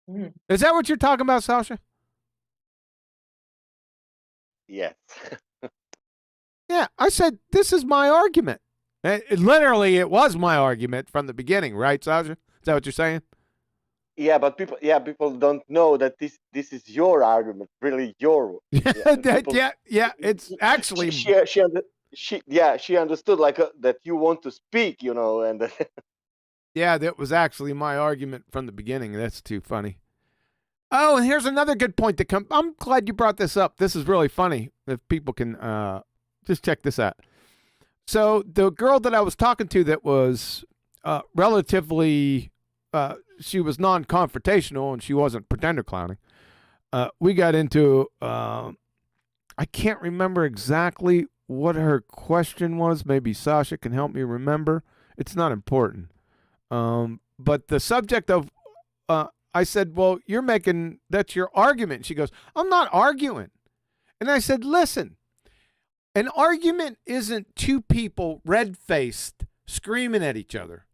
Mm. Is that what you're talking about, Sasha? Yes. Yeah, I said, this is my argument. Literally, it was my argument from the beginning, right, Sasha? Is that what you're saying? Yeah, but people don't know that this is your argument, really your. Yeah, it's actually. She understood like that you want to speak, and Yeah, that was actually my argument from the beginning. That's too funny. Oh, and here's another good point to come. I'm glad you brought this up. This is really funny. If people can just check this out. So the girl that I was talking to that was relatively, she was non-confrontational and she wasn't pretender clowning. We got into, I can't remember exactly what her question was. Maybe Sasha can help me remember. It's not important. But the subject of, I said, well, that's your argument. She goes, I'm not arguing. And I said, listen, an argument isn't two people red-faced screaming at each other.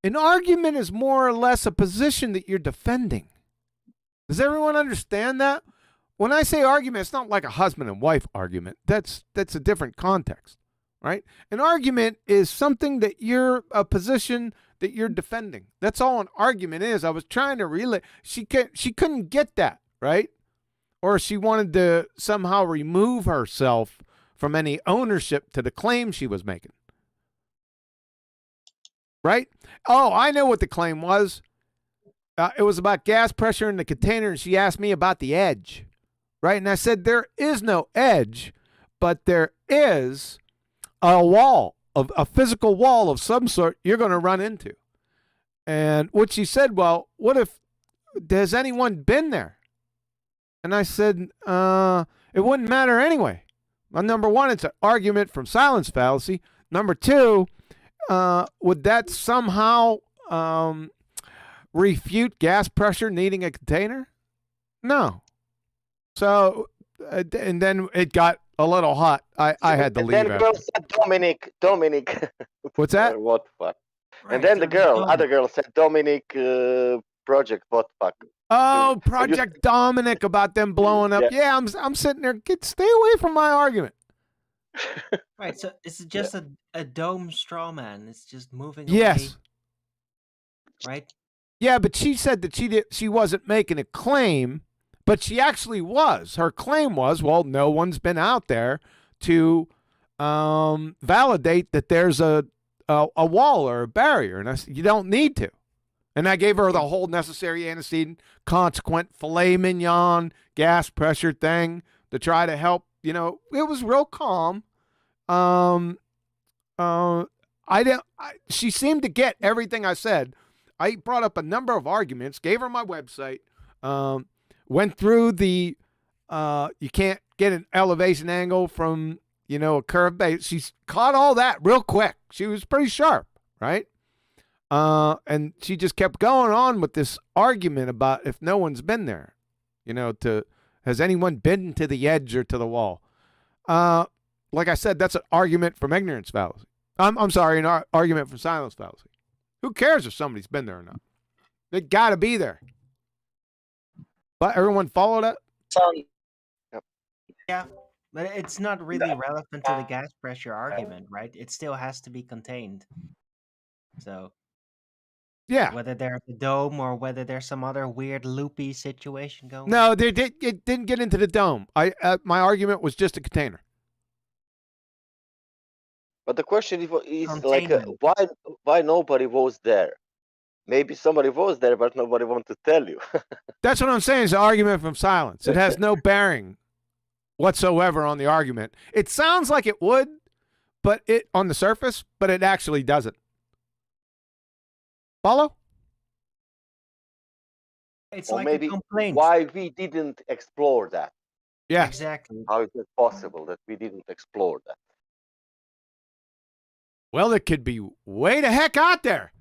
An argument is more or less a position that you're defending. Does everyone understand that? When I say argument, it's not like a husband and wife argument. That's a different context, right? An argument is something that you're a position that you're defending. That's all an argument is. I was trying to relay. She couldn't get that, right? Or she wanted to somehow remove herself from any ownership to the claim she was making. Right? Oh, I know what the claim was. It was about gas pressure in the container, and she asked me about the edge. Right? And I said, there is no edge, but there is a wall, a physical wall of some sort you're going to run into. And what she said, well, what if, has anyone been there? And I said, it wouldn't matter anyway. Well, number one, it's an argument from silence fallacy. Number two, would that somehow refute gas pressure needing a container? No. So, and then it got a little hot. I had to leave. And then girl said Dominic. What's that? What fuck? Right, And then the Dominic. other girl said Dominic project. What fuck? Oh, Project Dominic about them blowing up. Yeah, I'm sitting there. Stay away from my argument. Right, so it's just a dome straw man. It's just moving Yes. away. Right? Yeah, but she said that she wasn't making a claim, but she actually was. Her claim was, well, no one's been out there to validate that there's a wall or a barrier. And I said, you don't need to. And I gave her the whole necessary antecedent, consequent filet mignon, gas pressure thing to try to help. You know, it was real calm. She seemed to get everything I said. I brought up a number of arguments, gave her my website, went through the, you can't get an elevation angle from, a curved base. She's caught all that real quick. She was pretty sharp, right? And she just kept going on with this argument about if no one's been there, has anyone been to the edge or to the wall? Like I said, that's an argument from ignorance fallacy. I'm sorry, an argument from silence fallacy. Who cares if somebody's been there or not? They got to be there. But everyone follow that? Yeah, but it's not really relevant to the gas pressure argument, right? It still has to be contained. So, yeah, whether there's a dome or whether there's some other weird loopy situation going. No, it didn't get into the dome. My argument was just a container. But the question is like, why nobody was there? Maybe somebody was there, but nobody wanted to tell you. That's what I'm saying. It's an argument from silence. It has no bearing whatsoever on the argument. It sounds like it would, but on the surface, but it actually doesn't. Follow? It's or like maybe a complaint. Why we didn't explore that? Yeah, exactly. How is it possible that we didn't explore that? Well, it could be way the heck out there.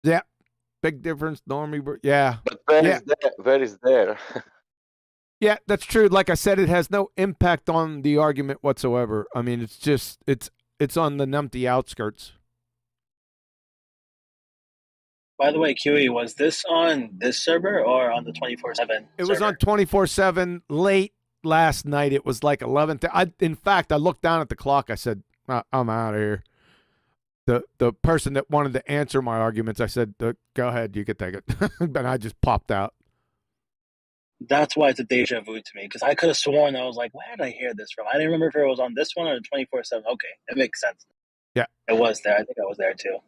Yeah, big difference. Normie, yeah. But where is there? Yeah, that's true. Like I said, it has no impact on the argument whatsoever. I mean, it's just it's on the numpty outskirts. By the way, QE, was this on this server or on the 24/7? It was on 24/7 late last night it was like 11. In fact, I looked down at the clock. I said, I'm out of here. The person that wanted to answer my arguments, I said, go ahead, you can take it. But I just popped out. That's why it's a deja vu to me, because I could have sworn I was like, where did I hear this from? I didn't remember if it was on this one or the 24/7. Okay, it makes sense. Yeah. It was there. I think I was there too.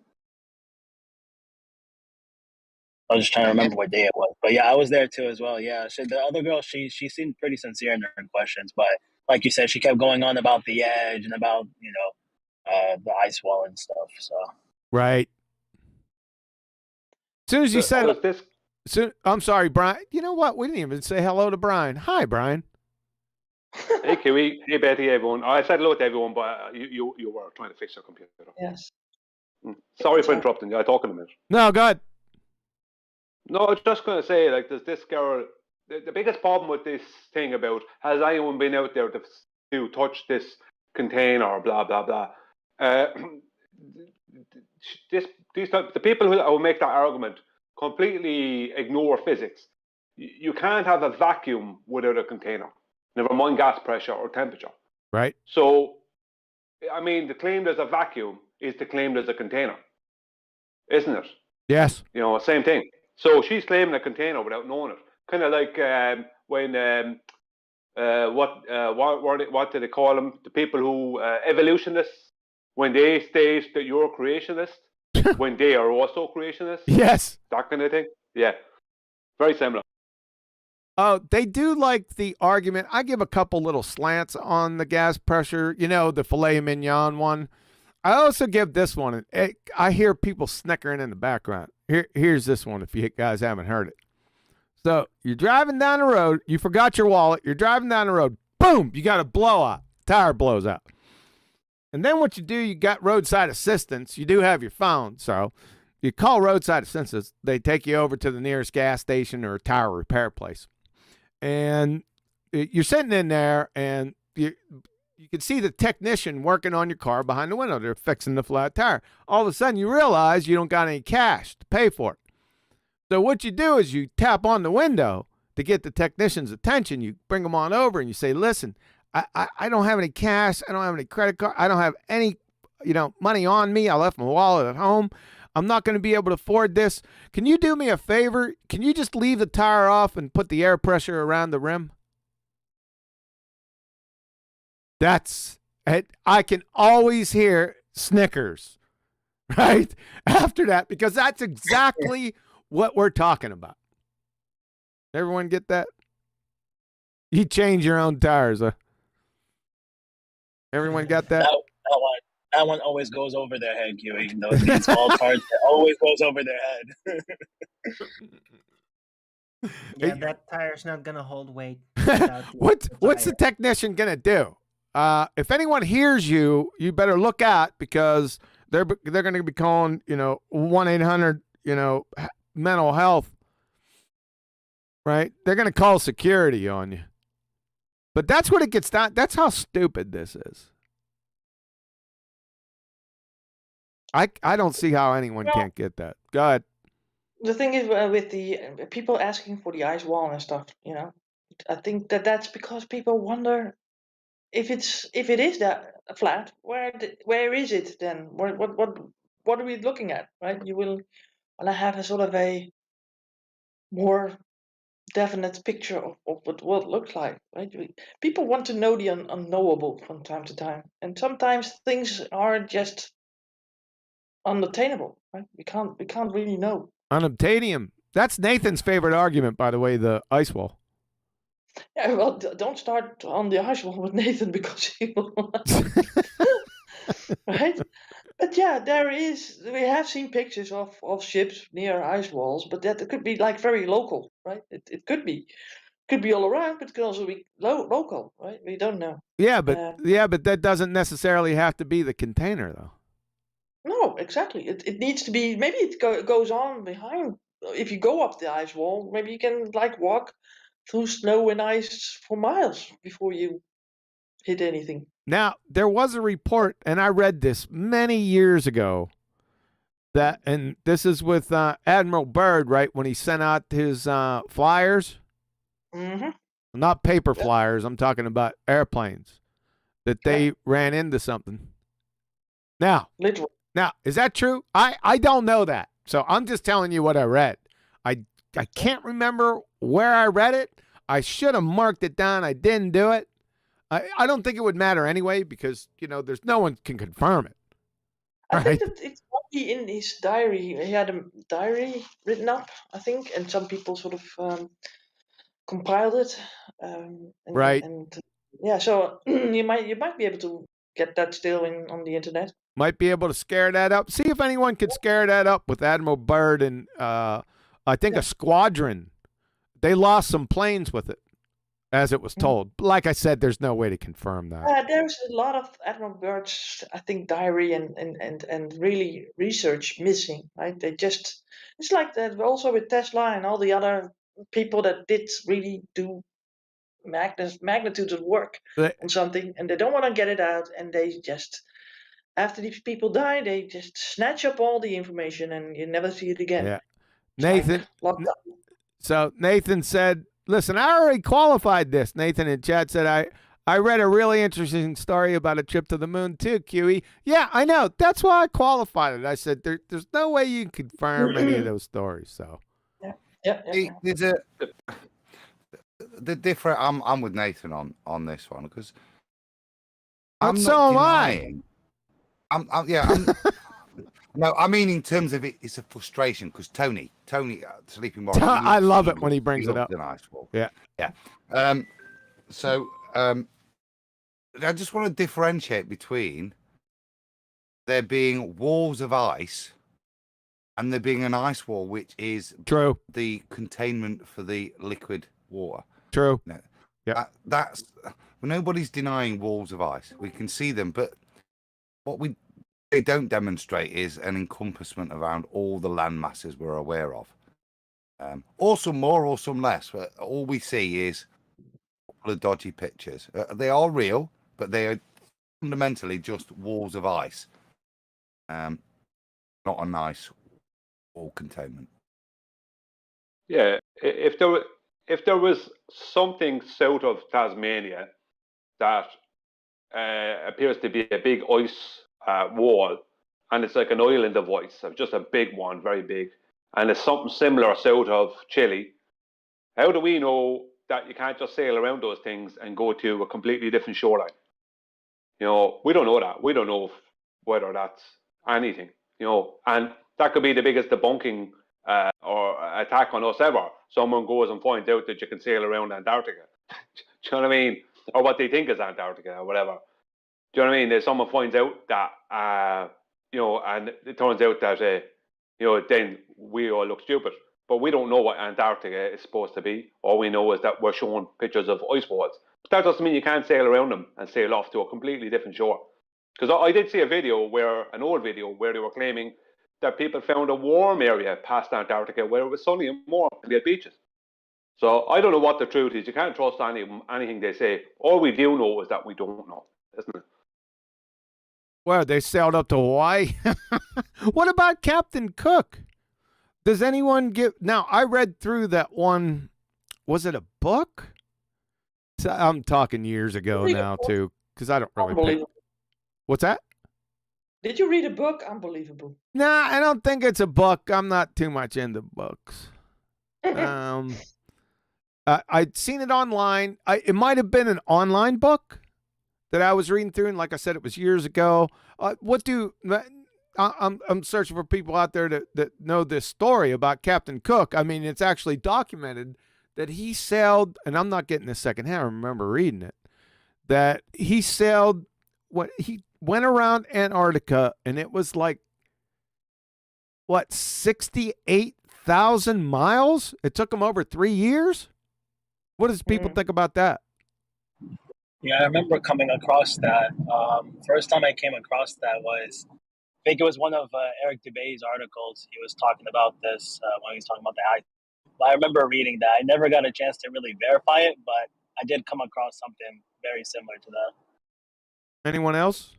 I was just trying to remember what day it was. But yeah, I was there too as well. Yeah. The other girl, she seemed pretty sincere in her questions. But like you said, she kept going on about the edge and about, the ice wall and stuff. So Right. As soon as you said Was this I'm sorry, Brian. You know what? We didn't even say hello to Brian. Hi, Brian. Hey Kiwi, hey Betty, everyone. I said hello to everyone, but you were trying to fix your computer. Yes. Sorry for interrupting you. I'll talk in a minute. No, go ahead. No, I was just going to say, like, there's this girl. The biggest problem with this thing about has anyone been out there to touch this container or blah blah blah. The people who will make that argument completely ignore physics. You can't have a vacuum without a container. Never mind gas pressure or temperature. Right. So, I mean, the claim there's a vacuum is the claim there's a container, isn't it? Yes. Same thing. So she's claiming a container without knowing it. Kind of like when what do they call them? The people who evolutionists, when they state that you're a creationist, when they are also creationists. Yes. That kind of thing. Yeah. Very similar. Oh, they do like the argument. I give a couple little slants on the gas pressure, the filet mignon one. I also give this one. I hear people snickering in the background. Here's this one if you guys haven't heard it. So you're driving down the road. You forgot your wallet. You're driving down the road. Boom, you got a blowout. Tire blows out. And then what you do, you got roadside assistance. You do have your phone. So you call roadside assistance. They take you over to the nearest gas station or tire repair place. And you're sitting in there, and you can see the technician working on your car behind the window. They're fixing the flat tire. All of a sudden, you realize you don't got any cash to pay for it. So what you do is you tap on the window to get the technician's attention. You bring them on over, and you say, listen, I don't have any cash. I don't have any credit card. I don't have any, money on me. I left my wallet at home. I'm not going to be able to afford this. Can you do me a favor? Can you just leave the tire off and put the air pressure around the rim? That's it. I can always hear snickers right after that, because that's exactly what we're talking about. Everyone get that? You change your own tires, huh? Everyone got that? That one always goes over their head, Huey. These small parts, it always goes over their head. Yeah, that tire's not gonna hold weight. What's the technician gonna do? If anyone hears you, you better look out, because they're gonna be calling 1-800 mental health. Right? They're gonna call security on you. But that's what it gets down. That's how stupid this is. I don't see how anyone can't get that. Go ahead. The thing is with the people asking for the ice wall and stuff, I think that's because people wonder if it is that flat, where is it then? What are we looking at, right? You will want to have a sort of a more definite picture of what it looks like, right? People want to know the unknowable from time to time, and sometimes things are just unattainable, right? We can't really know. Unobtainium. That's Nathan's favorite argument, by the way, the ice wall. Yeah, well, don't start on the ice wall with Nathan, because he will. Right? But yeah, we have seen pictures of ships near ice walls, but that could be like very local, right? It could be all around, but it could also be local, right? We don't know. Yeah, but that doesn't necessarily have to be the container, though. No, exactly. It needs to be. Maybe it goes on behind. If you go up the ice wall, maybe you can walk through snow and ice for miles before you hit anything. Now, there was a report, and I read this many years ago, and this is with Admiral Byrd, right, when he sent out his flyers. Mm-hmm. Not paper flyers. I'm talking about airplanes that they ran into something. Now, Literally. now, is that true? I don't know that. So I'm just telling you what I read. I can't remember where I read it. I should have marked it down. I didn't do it. I don't think it would matter anyway because, you know, there's no one can confirm it. I think that it's probably in his diary. He had a diary written up, I think, and some people sort of compiled it. Right. And yeah, so you might be able to get that still on the internet. Might be able to scare that up. See if anyone could scare that up with Admiral Byrd and I think a squadron. They lost some planes with it, as it was told. Like I said, there's no way to confirm that. There's a lot of Admiral Byrd's, I think, diary and really research missing. Right? They just, it's like that also with Tesla and all the other people that did really do magnitudes of work on something, and they don't want to get it out, and they just, after these people die, they just snatch up all the information and you never see it again. Yeah. It's Nathan. like So Nathan said, listen, I already qualified this. Nathan in chat said, I read a really interesting story about a trip to the moon too, QE. Yeah, I know. That's why I qualified it. I said, there's no way you can confirm any of those stories. So There's the different. I'm with Nathan on this one because I'm so not am I. denying. No, I mean in terms of it's a frustration because Tony, Sleeping Warrior. I love it when he brings it up. An ice wall. Yeah. So I just want to differentiate between there being walls of ice and there being an ice wall, which is true. The containment for the liquid water. True. No, yeah. That's nobody's denying walls of ice. We can see them, but what they don't demonstrate is an encompassment around all the land masses we're aware of. Or some more or some less. But all we see is a couple of dodgy pictures. They are real, but they are fundamentally just walls of ice. Not a nice wall containment. Yeah, if there was something south of Tasmania that appears to be a big ice wall, and it's like an island of ice, just a big one, very big, and it's something similar south of Chile, how do we know that you can't just sail around those things and go to a completely different shoreline? You know, we don't know that. We don't know whether that's anything, you know, and that could be the biggest debunking or attack on us ever. Someone goes and finds out that you can sail around Antarctica. Do you know what I mean? Or what they think is Antarctica or whatever. Do you know what I mean? If someone finds out that, you know, and it turns out that, you know, then we all look stupid. But we don't know what Antarctica is supposed to be. All we know is that we're showing pictures of ice walls. But that doesn't mean you can't sail around them and sail off to a completely different shore. Because I did see a video an old video where they were claiming that people found a warm area past Antarctica where it was sunny and warm and they had beaches. So I don't know what the truth is. You can't trust anything they say. All we do know is that we don't know, isn't it? Well, they sailed up to Hawaii. What about Captain Cook? Does anyone give... Now, I read through that one. Was it a book? So I'm talking years ago now, too, because I don't really pay. What's that? Did you read a book? Unbelievable. Nah, I don't think it's a book. I'm not too much into books. I'd seen it online. It might have been an online book that I was reading through, and like I said, it was years ago. I'm searching for people out there that know this story about Captain Cook. I mean, it's actually documented that he sailed, and I'm not getting this secondhand. I remember reading it, that he sailed. He went around Antarctica, and it was like, 68,000 miles? It took him over 3 years? What does people think about that? Yeah, I remember coming across that. First time I came across that was, I think it was one of Eric Dubé's articles. He was talking about this when he was talking about the ice. But I remember reading that. I never got a chance to really verify it, but I did come across something very similar to that. Anyone else?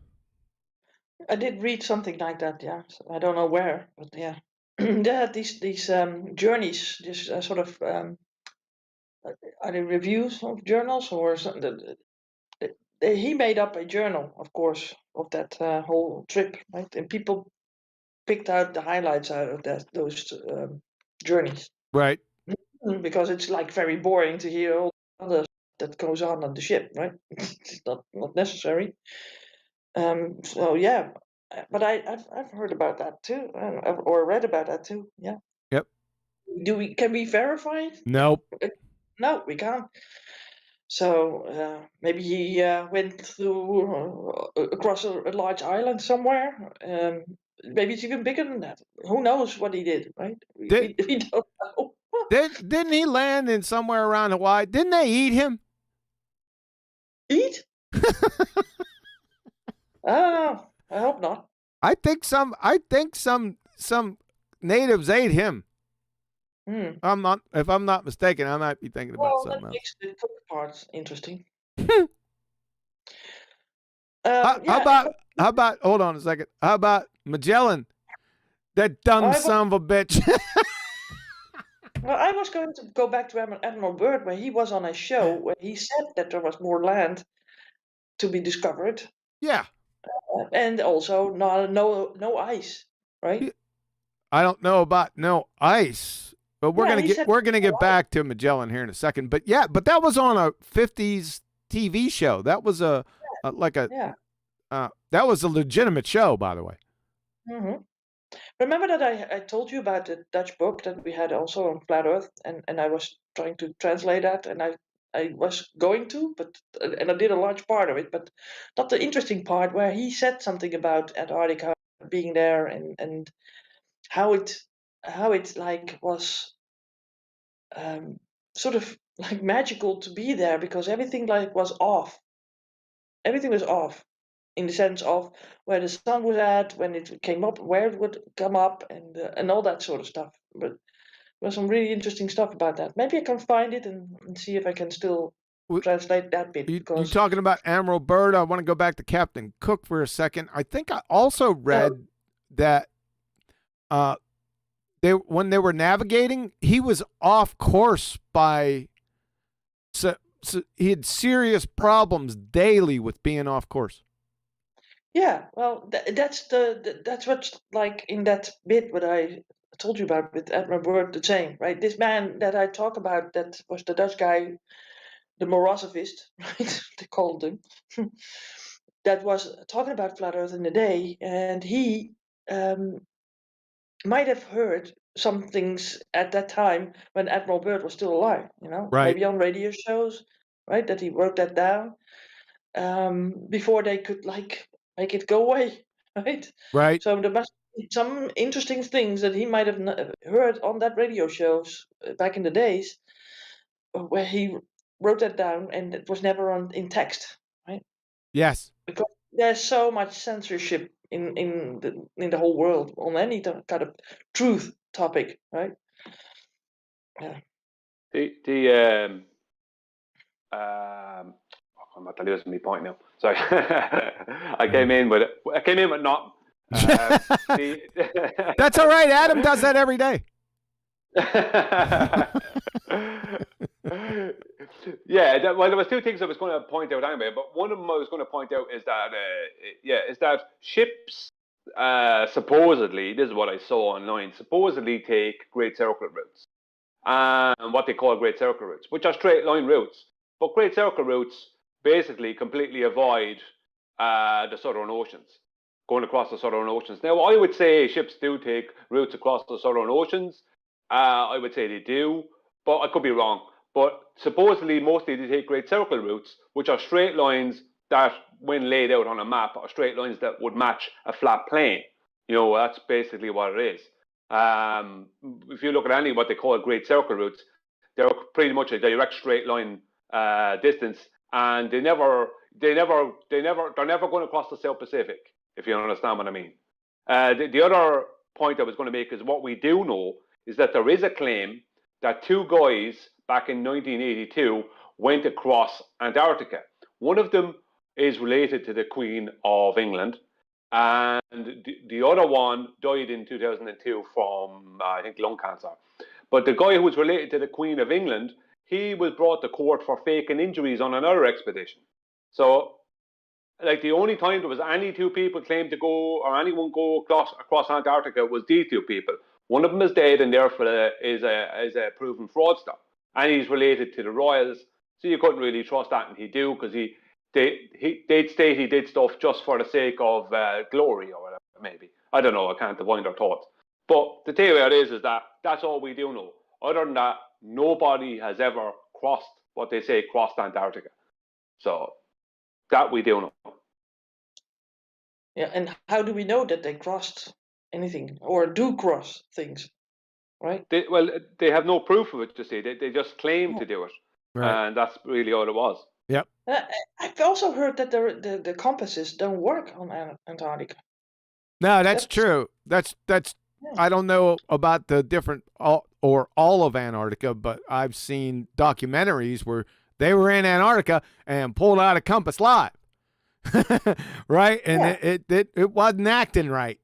I did read something like that, yeah. So I don't know where, but yeah. They had these journeys, this sort of either reviews of journals or something. He made up a journal, of course, of that whole trip, right? And people picked out the highlights out of those journeys. Right. Because it's like very boring to hear all the other that goes on the ship, right? It's not necessary. So yeah, but I've heard about that too, or read about that too. Yeah. Yep. Can we verify it? Nope. No, we can't. So maybe he went through across a large island somewhere. Maybe it's even bigger than that. Who knows what he did, right? We don't know. Didn't he land in somewhere around Hawaii? Didn't they eat him? Eat? Oh, I hope not. I think some natives ate him. If I'm not mistaken, I might be thinking about something that else. makes the cook parts interesting. How about hold on a second? How about Magellan? That dumb son of a bitch. Well, I was going to go back to Admiral Byrd, where he was on a show where he said that there was more land to be discovered. Yeah. And also no ice, right? I don't know about no ice, but we're gonna get back to Magellan here in a second. But yeah, but that was on a 50s TV show. That was that was a legitimate show, by the way. Mm-hmm. Remember that I told you about the Dutch book that we had also on flat Earth, and I was trying to translate that, and I was going to, and I did a large part of it, but not the interesting part where he said something about Antarctica being there and how it like was sort of like magical to be there because everything like was off. Everything was off in the sense of where the sun was at, when it came up, where it would come up, and all that sort of stuff. But there's some really interesting stuff about that. Maybe I can find it and see if I can still translate that bit. You talking about Admiral Byrd? I want to go back to Captain Cook for a second. I think I also read that when they were navigating, he was off course by so he had serious problems daily with being off course. Yeah, well, that's what's like in that bit what I told you about with Admiral Byrd the same, right? This man that I talk about that was the Dutch guy, the Morosovist, right? They called him. That was talking about flat Earth in the day, and he might have heard some things at that time when Admiral Byrd was still alive, Right. Maybe on radio shows, right? That he wrote that down before they could like make it go away, right? Right. So there must be some interesting things that he might have heard on that radio shows back in the days where he wrote that down and it was never in text, right? Yes. Because there's so much censorship in the whole world on any kind of truth topic, right? Yeah. I'm not losing my point now. Sorry, I came in with not. That's all right. Adam does that every day. Yeah, well, there was two things I was going to point out anyway, but one of them I was going to point out is that ships supposedly, this is what I saw online, supposedly take great circle routes, and what they call great circle routes, which are straight line routes, but great circle routes basically completely avoid the southern oceans, going across the southern oceans. Now, I would say ships do take routes across the southern oceans. I would say they do, but I could be wrong. But supposedly, mostly they take great circle routes, which are straight lines that, when laid out on a map, are straight lines that would match a flat plane. That's basically what it is. If you look at any what they call great circle routes, they're pretty much a direct straight line distance, and they're never going across the South Pacific, if you understand what I mean. The other point I was going to make is what we do know is that there is a claim that two guys back in 1982 went across Antarctica. One of them is related to the Queen of England, and the other one died in 2002 from, I think, lung cancer. But the guy who was related to the Queen of England, he was brought to court for faking injuries on another expedition. So, like, the only time there was any two people claimed to go, or anyone go across Antarctica, was these two people. One of them is dead, and therefore is a proven fraudster, and he's related to the royals. So you couldn't really trust that, and he'd do, because they'd state he did stuff just for the sake of glory or whatever, maybe. I don't know. I can't divine their thoughts. But the theory is that that's all we do know. Other than that, nobody has ever crossed Antarctica. So that we do know. Yeah, and how do we know that they crossed anything or do cross things, right? They have no proof of it, you see. They just claim to do it. Right. And that's really all it was. Yep. I've also heard that the compasses don't work on Antarctica. No, that's true. That's I don't know about the different all of Antarctica, but I've seen documentaries where they were in Antarctica and pulled out a compass live. Right? And it wasn't acting right.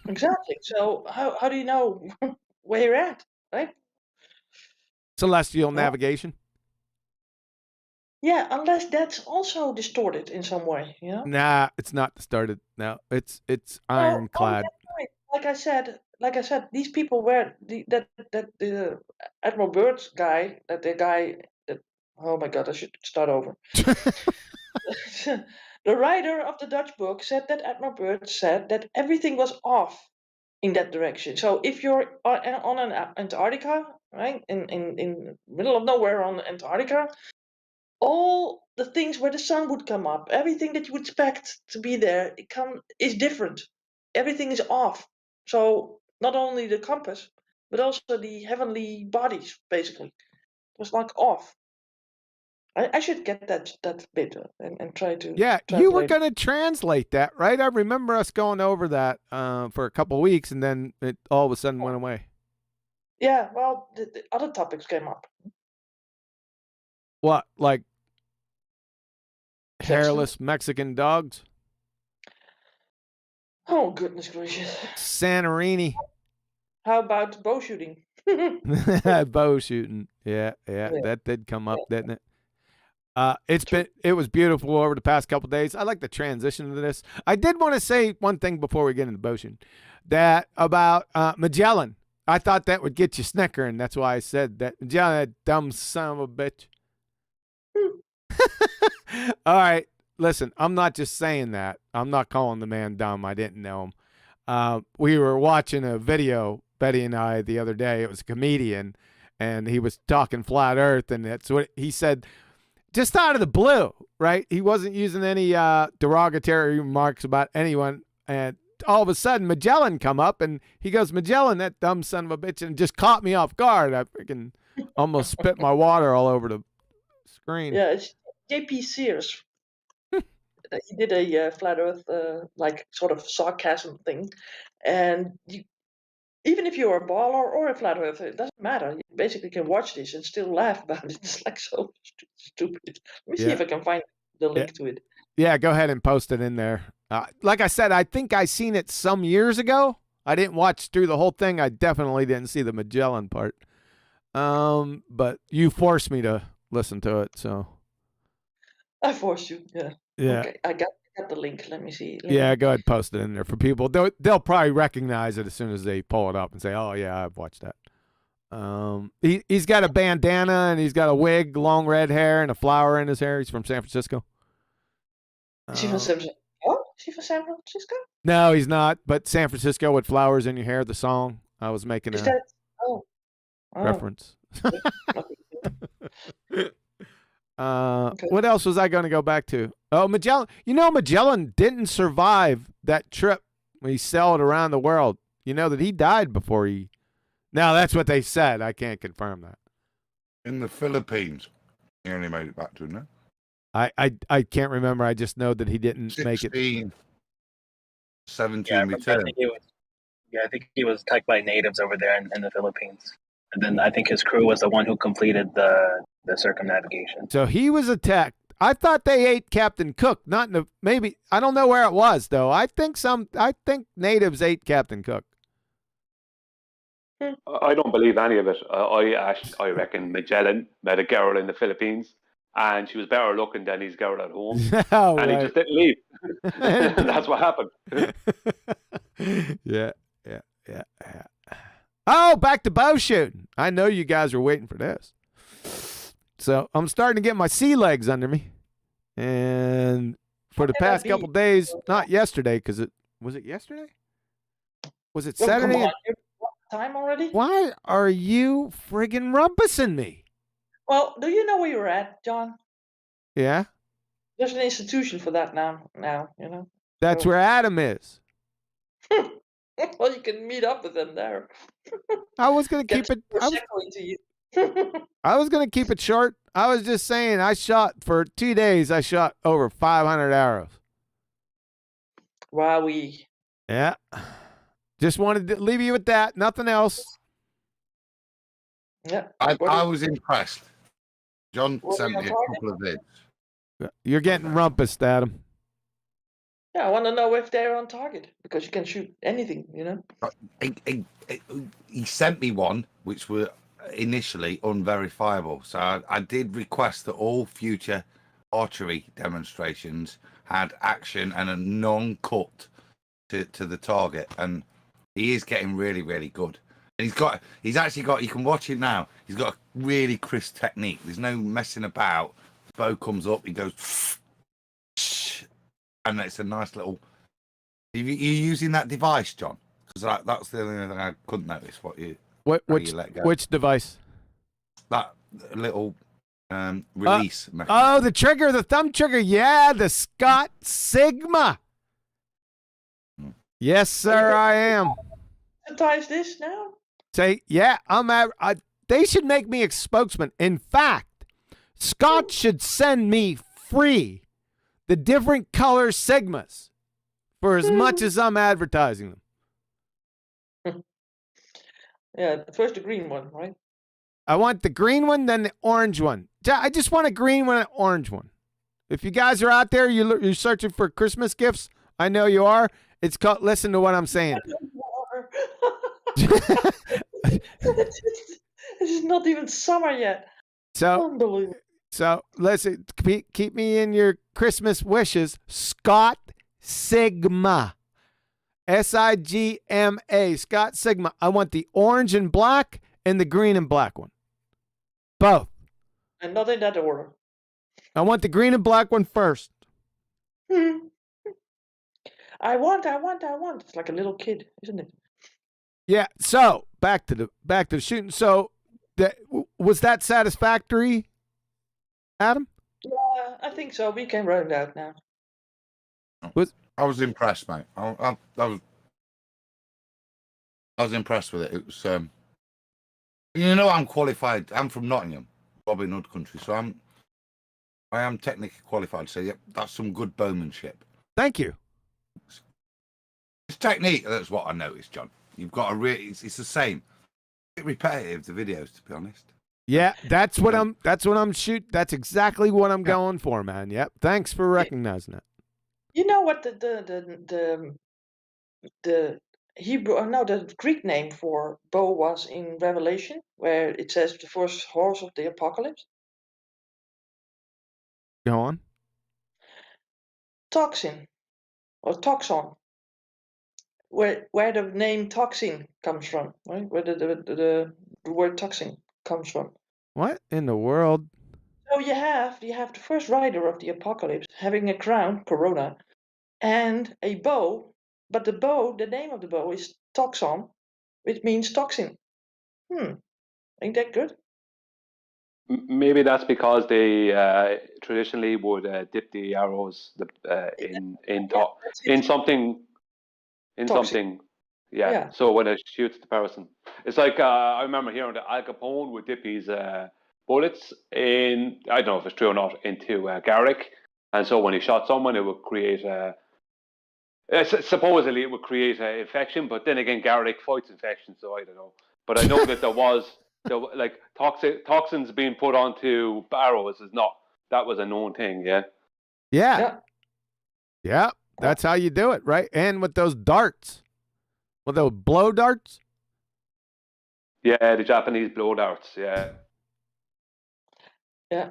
Exactly. So how do you know where you're at, right? Celestial navigation. Yeah, unless that's also distorted in some way, you know? Nah, it's not distorted. No, it's ironclad. Right. Like I said, these people were the Admiral Byrd's guy, oh my God, I should start over. The writer of the Dutch book said that Admiral Byrd said that everything was off in that direction. So if you're on an Antarctica, right, in the middle of nowhere on Antarctica, all the things where the sun would come up, everything that you would expect to be there, is different. Everything is off. So not only the compass, but also the heavenly bodies, basically, it was like off. I should get that bit and try to. Yeah, you were going to translate that, right? I remember us going over that for a couple of weeks, and then it all of a sudden went away. Yeah, well, the other topics came up. What, like hairless Mexican dogs? Oh, goodness gracious. Santorini. How about bow shooting? Bow shooting. Yeah, that did come up, didn't it? It was beautiful over the past couple of days. I like the transition to this. I did want to say one thing before we get into bow shooting, that about Magellan. I thought that would get you snickering. That's why I said that. Magellan, that dumb son of a bitch. All right, listen, I'm not just saying that. I'm not calling the man dumb. I didn't know him. We were watching a video, Betty and I, the other day. It was a comedian, and he was talking flat earth, and that's what he said. Just out of the blue, right? He wasn't using any derogatory remarks about anyone. And all of a sudden, Magellan come up, and he goes, Magellan, that dumb son of a bitch, and just caught me off guard. I freaking almost spit my water all over the screen. Yeah, it's J.P. Sears. He did a flat earth, like, sort of sarcasm thing. And even if you're a baller or a flat earther, it doesn't matter. You basically can watch this and still laugh about it. It's like so stupid. Let me see if I can find the link to it. Yeah, go ahead and post it in there. Like I said, I think I seen it some years ago. I didn't watch through the whole thing. I definitely didn't see the Magellan part. But you forced me to listen to it, so. I forced you, yeah. Yeah. Okay, I got the link. Let me see. Go ahead and post it in there for people. They'll probably recognize it as soon as they pull it up and say, "Oh yeah, I've watched that." He's got a bandana and he's got a wig, long red hair, and a flower in his hair. He's from San Francisco. Is she from San Francisco? Oh, is she from San Francisco? No, he's not. But San Francisco with flowers in your hair. The song I was making reference. Okay. What else was I going to go back to? Oh, Magellan. You know, Magellan didn't survive that trip when he sailed around the world. You know that he died before he. Now that's what they said. I can't confirm that. In the Philippines, he only made it back to no. I can't remember. I just know that he didn't make it. 17 return. I think he was attacked by natives over there in the Philippines. And then I think his crew was the one who completed the circumnavigation. So he was attacked. I thought they ate Captain Cook. Not in the, maybe I don't know where it was though. I think natives ate Captain Cook. I don't believe any of it. I reckon Magellan met a girl in the Philippines, and she was better looking than his girl at home, Oh, and he right. just didn't leave. And that's what happened. Yeah. Oh, back to bow shooting. I know you guys are waiting for this. So I'm starting to get my sea legs under me. And for the past couple days, not yesterday, because was it yesterday? Was it Saturday? Come on, what time already? Why are you friggin' rumpusing me? Well, do you know where you're at, John? Yeah? There's an institution for that now, you know. That's where Adam is. Well, you can meet up with them there. I was going to keep it. I was going to keep it short. I was just saying I shot for 2 days. I shot over 500 arrows. Wowee. Yeah. Just wanted to leave you with that. Nothing else. Yeah. I was impressed. John sent me a couple of vids. You're getting rumpused, Adam. Yeah, I want to know if they're on target, because you can shoot anything, you know. He sent me one which were initially unverifiable, so I did request that all future archery demonstrations had action and a non-cut to the target, and he is getting really, really good. And he's actually got, you can watch it now, he's got a really crisp technique. There's no messing about. The bow comes up, he goes and it's a nice little. Are you using that device, John? Because that's the only thing I couldn't notice. Which device? That little release mechanism. Oh, the trigger, the thumb trigger. Yeah, the Scott Sigma. Yes, sir, I am. Advertise this now? Say, yeah, they should make me a spokesman. In fact, Scott should send me free the different color Sigmas for as much as I'm advertising them. Yeah, first the green one, right? I want the green one, then the orange one. I just want a green one and an orange one. If you guys are out there, you're searching for Christmas gifts, I know you are. It's called, listen to what I'm saying. It's not even summer yet. Unbelievable. So listen, keep me in your Christmas wishes. Scott Sigma. Sigma. Scott Sigma. I want the orange and black and the green and black one. Both. And not in that order. I want the green and black one first. I want. It's like a little kid, isn't it? Yeah. So back to the shooting. So was that satisfactory, Adam? Yeah, I think so. We can round out now. I was impressed, mate. I was impressed with it. It was, I'm qualified. I'm from Nottingham, Robin Hood country, so I am technically qualified. So yeah, that's some good bowmanship. Thank you. It's technique. That's what I noticed, John. You've got it's the same. A bit repetitive, the videos, to be honest. Yeah, that's what I'm shooting. That's exactly what I'm going for, man. Yep. Thanks for recognizing it. You know what the Hebrew, no, the Greek name for bow was in Revelation, where it says the first horse of the apocalypse? Go on. Toxin, or toxon, where the name toxin comes from, right? Where the word toxin comes from. What in the world? So you have the first rider of the apocalypse having a crown, corona, and a bow, but the name of the bow is toxon, which means toxin. Ain't that good? Maybe that's because they traditionally would dip the arrows in something. Yeah. So when it shoots the person, it's like I remember hearing that Al Capone would dip his bullets in, I don't know if it's true or not, into garlic, and so when he shot someone, it would create supposedly it would create an infection, but then again, garlic fights infection, so I don't know. But I know that there was toxins being put onto arrows that was a known thing. Yeah. That's how you do it, right? And with those darts, with those blow darts. Yeah, the Japanese blow darts. Yeah. Yeah.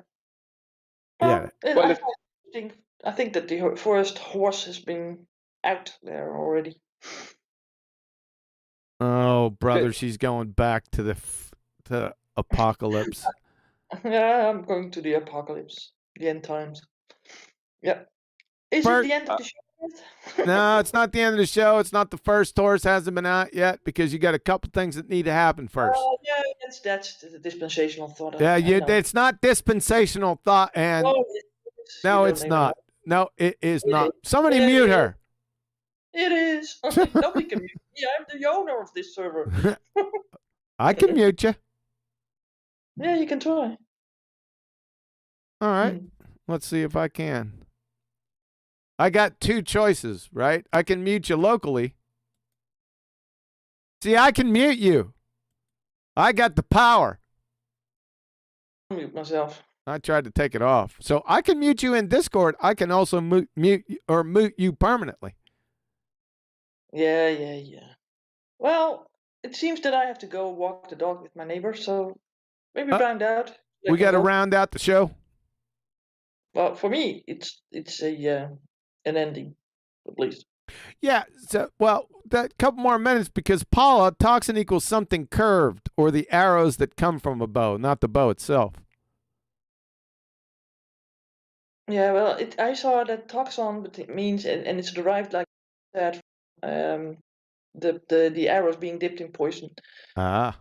Yeah. Well, I think that the first horse has been out there already. Oh, brother, she's going back to to apocalypse. Yeah, I'm going to the apocalypse, the end times. Yeah. Is it the end of the show yet? No, it's not the end of the show. It's not the first horse hasn't been out yet because you got a couple things that need to happen first. Yeah, that's the dispensational thought. Yeah, I know. it's not dispensational thought, and Oh, no, you it's don't even not. No, it is It not. is. Somebody It mute is. her. It is. Nobody can mute me. I'm the owner of this server. I can mute you. Yeah, you can try. All right. Let's see if I can. I got two choices, right? I can mute you locally. See, I can mute you. I got the power. I'll mute myself. I tried to take it off. So I can mute you in Discord. I can also mute you permanently. Yeah. Well, it seems that I have to go walk the dog with my neighbor, so maybe round out. We got to round out the show. Well, for me, it's an ending, at least. Yeah. So, well, that couple more minutes because Paula, toxin equals something curved or the arrows that come from a bow, not the bow itself. Yeah, well, I saw that toxon, but it means, and it's derived like that, the arrows being dipped in poison. Ah.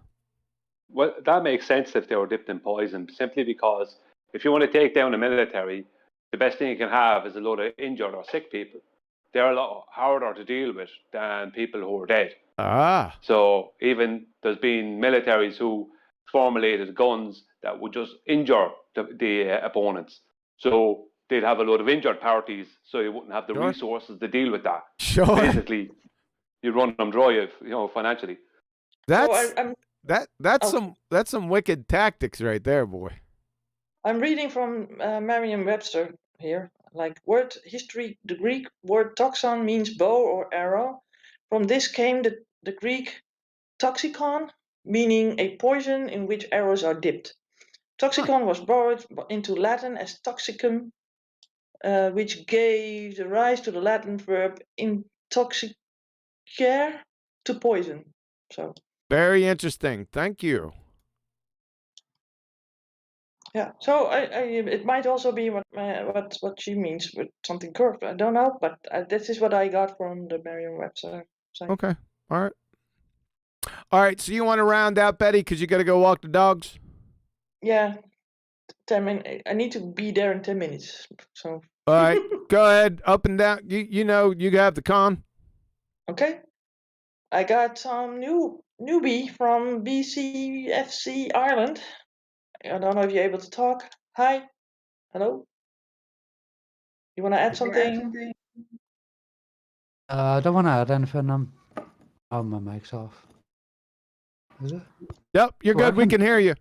Well, that makes sense if they were dipped in poison, simply because if you want to take down the military, the best thing you can have is a load of injured or sick people. They're a lot harder to deal with than people who are dead. Ah. So even there's been militaries who formulated guns that would just injure the opponents. So they'd have a load of injured parties, so you wouldn't have the resources to deal with that. Sure. Basically, you run them dry, financially. That's some wicked tactics right there, boy. I'm reading from Merriam-Webster here. Like word history, the Greek word toxon means bow or arrow. From this came the Greek toxicon, meaning a poison in which arrows are dipped. Toxicon was borrowed into Latin as toxicum, which gave the rise to the Latin verb intoxicare, to poison. So very interesting. Thank you. Yeah, so it might also be what she means with something curved. I don't know, but this is what I got from the Merriam-Webster site. Okay. All right. So you want to round out, Betty, because you got to go walk the dogs? Yeah, 10 minutes. I need to be there in 10 minutes. So. All right. Go ahead. Up and down. You have the con. Okay. I got some newbie from BCFC Ireland. I don't know if you're able to talk. Hi. Hello. You want to add something? I don't want to add anything. Oh, my mic's off. Is it? Yep, you're good. We can hear you.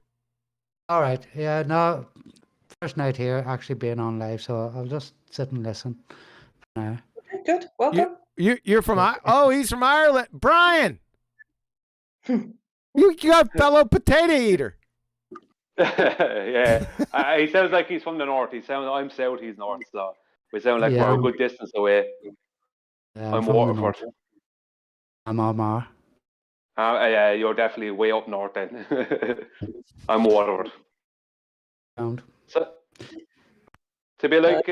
All right. Yeah, no. First night here, actually being on live, so I'll just sit and listen. Okay, good. Welcome. You're from he's from Ireland. Brian. you got fellow potato eater. Yeah, he sounds like he's from the north. I'm south, he's north, so we sound like we're a good distance away. Yeah, I'm Waterford. I'm Armagh. Yeah, you're definitely way up north then. I'm Waterford. So, to be like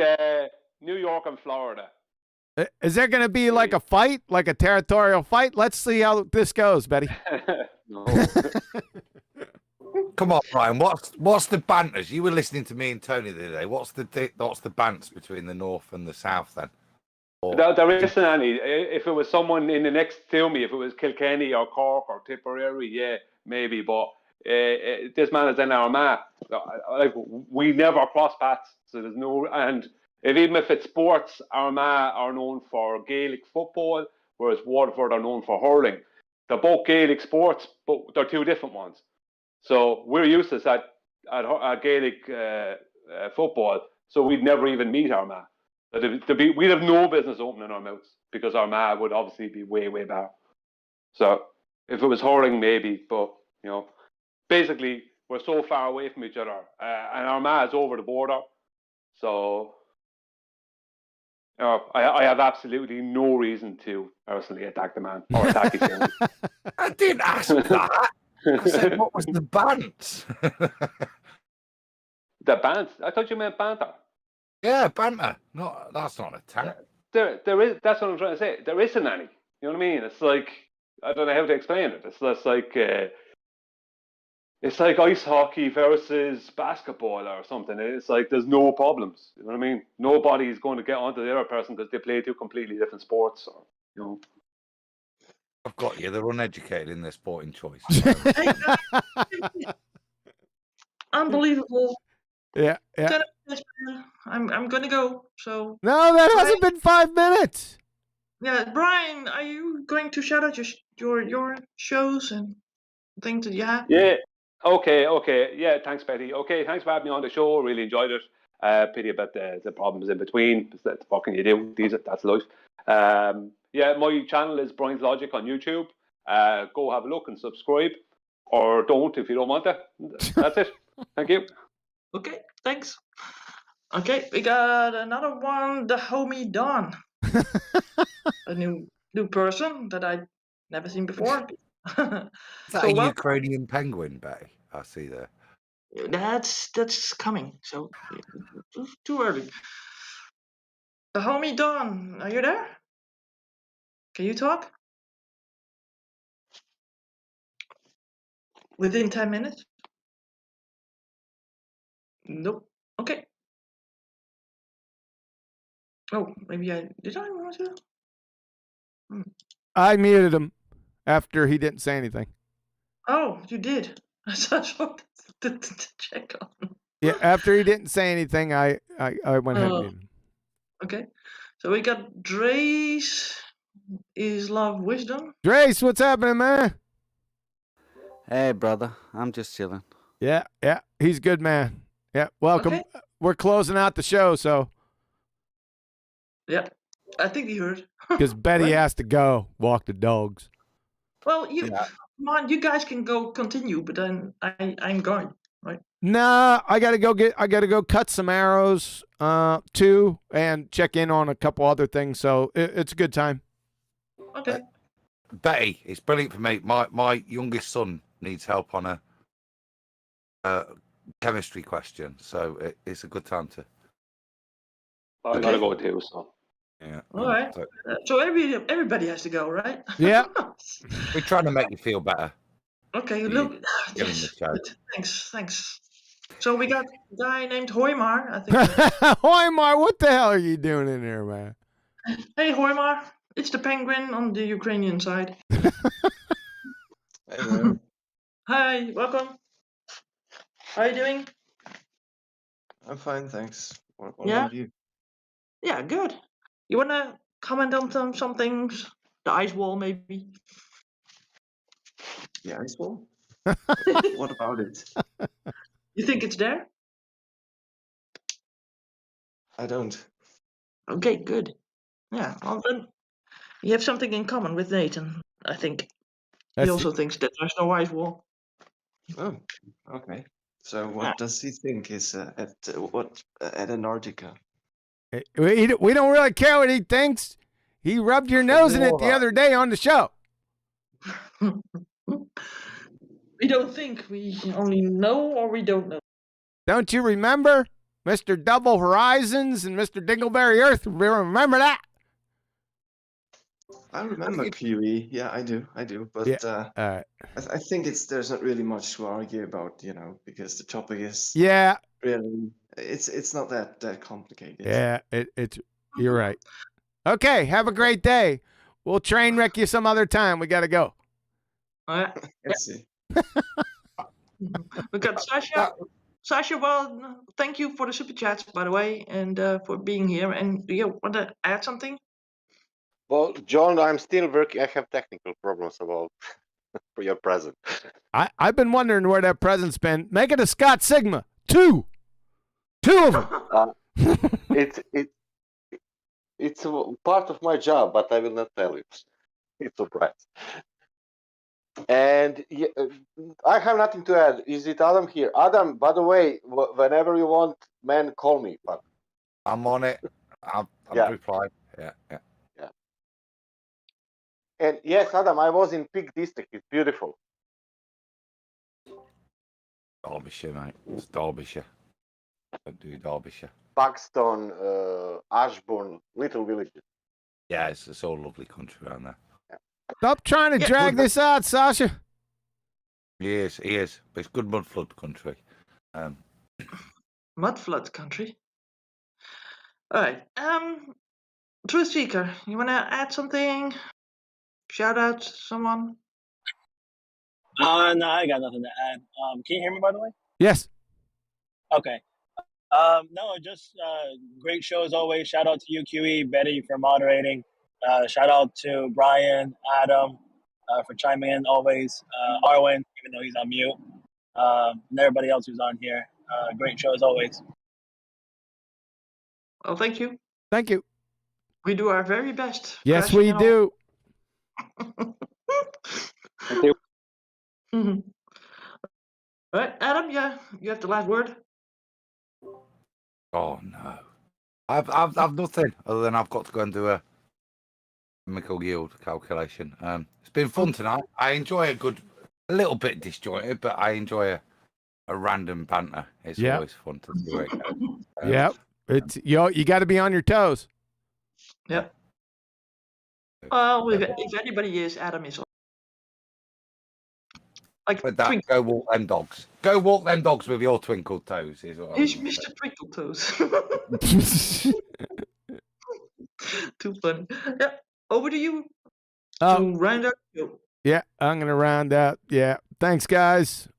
New York and Florida. Is there going to be like a fight, like a territorial fight? Let's see how this goes, Betty. No. Come on, Brian. What's the banters? You were listening to me and Tony the other day. What's the bants between the north and the south then? There isn't any. If it was someone in the next to me, if it was Kilkenny or Cork or Tipperary, yeah, maybe. But this man is in Armagh. Like we never cross paths, so there's no. And even if it's sports, Armagh are known for Gaelic football, whereas Waterford are known for hurling. They're both Gaelic sports, but they're two different ones. So we're useless at Gaelic football, so we'd never even meet Armagh. We'd have no business opening our mouths because Armagh would obviously be way, way back. So if it was hurling, maybe, but You know, basically, we're so far away from each other, and Armagh's over the border. So, I have absolutely no reason to personally attack the man or attack his family. I didn't ask that. I said, what was the bant? The bant? I thought you meant banter. Yeah, banter. That's not an attack. There is. That's what I'm trying to say. There isn't any. You know what I mean? It's like, I don't know how to explain it. It's like ice hockey versus basketball or something. It's like there's no problems. You know what I mean? Nobody's going to get onto the other person because they play two completely different sports. Or, you know. I've got you. They're uneducated in their sporting choice. Unbelievable. Yeah. I'm gonna go. So No, that hasn't been 5 minutes. yeah, Brian, are you going to shout out your shows and things that you have? Yeah. Okay. Yeah, thanks, Betty. Okay, thanks for having me on the show. Really enjoyed it. Pity about the problems in between. What can you do? That's life. Yeah, my channel is Brian's Logic on YouTube. Go have a look and subscribe, or don't if you don't want to. That's it. Thank you. Okay, thanks. Okay, we got another one, the homie Don. A new person that I've never seen before. Is that So a welcome. Ukrainian penguin, Betty? I see there. That's coming. So too early. The homie Don, are you there? Can you talk? Within 10 minutes? Nope. Okay. Oh, maybe did I want to? I muted him after he didn't say anything. Oh, you did. I just wanted to check on. Yeah, after he didn't say anything, I went ahead and muted him. Okay. So we got Dre's is love wisdom. Drace, what's happening, man? Hey, brother. I'm just chilling. Yeah, he's good, man. Yeah, welcome. Okay. We're closing out the show, so Yeah, I think he heard. because Betty has to go walk the dogs. Well, come on, you guys can go continue, but then I'm going, right? Nah, I gotta go cut some arrows, too, and check in on a couple other things. So it's a good time. Okay. Betty, it's brilliant for me. My youngest son needs help on a chemistry question, so it's a good time to. I gotta go too. So. Yeah. All right. So everybody has to go, right? Yeah. We're trying to make you feel better. Okay. Look. Give him the show. Thanks. So we got a guy named Hoymar, I think. Hoymar, what the hell are you doing in there, man? Hey, Hoymar. It's the penguin on the Ukrainian side. Hey, Hi, welcome. How are you doing? I'm fine, thanks. What Yeah? about you? Yeah, good. You wanna comment on some things? The ice wall, maybe. The ice wall? What about it? You think it's there? I don't. Okay, good. Yeah, well then you have something in common with Nathan, I think. He also thinks that there's no ice wall. Oh, okay. So what does he think is at Antarctica? We don't really care what he thinks. He rubbed your nose in it the other day on the show. We don't think, we only know or we don't know. Don't you remember Mr. Double Horizons and Mr. Dingleberry Earth? Remember that? I remember QE. Yeah, I do. But all right. I think there's not really much to argue about, because the topic is really it's not that complicated. Yeah, you're right. Okay, have a great day. We'll train wreck you some other time. We gotta go. Let's see. We got Sasha. Sasha, well, thank you for the super chats, by the way, and for being here. And do you want to add something? Well, John, I'm still working. I have technical problems about for your present. I've been wondering where that present's been. Make it a Scott Sigma. Two of them. It's a part of my job, but I will not tell you. It's a surprise. And I have nothing to add. Is it Adam here? Adam, by the way, whenever you want, man, call me. But I'm on it. I'm Yeah. replying. Yeah. and yes, Adam, I was in Peak District. It's beautiful. Derbyshire, mate. It's Derbyshire. Don't do Derbyshire. Buxton, Ashbourne, little villages. Yeah, it's all lovely country around there. Stop trying to drag this out, Sasha. He is. But it's good mud flood country. Mud flood country. All right. Truth Seeker, you want to add something? Shout out to someone? No, I got nothing to add. Can you hear me, by the way? Yes. Okay. No, just great show as always. Shout out to you, QE, Betty, for moderating. Shout out to Brian, Adam, for chiming in always. Arwen, even though he's on mute. And everybody else who's on here. Great show as always. Well, thank you. Thank you. We do our very best. Yes, we do. Thank you. All right, Adam, yeah, you have the last word. Oh no, I've nothing other than I've got to go and do a chemical yield calculation. It's been fun tonight. I enjoy a little bit disjointed, but I enjoy a random banter. It's always fun to do it. Yep. It's you got to be on your toes. Yep. Well, if anybody is, Adam is. Like With that, go walk them dogs. Go walk them dogs with your twinkled toes. Is what He's Mr. Twinkle Toes. Too fun. Yeah. Over to you. To round out the show. Yeah, I'm going to round out. Yeah. Thanks, guys.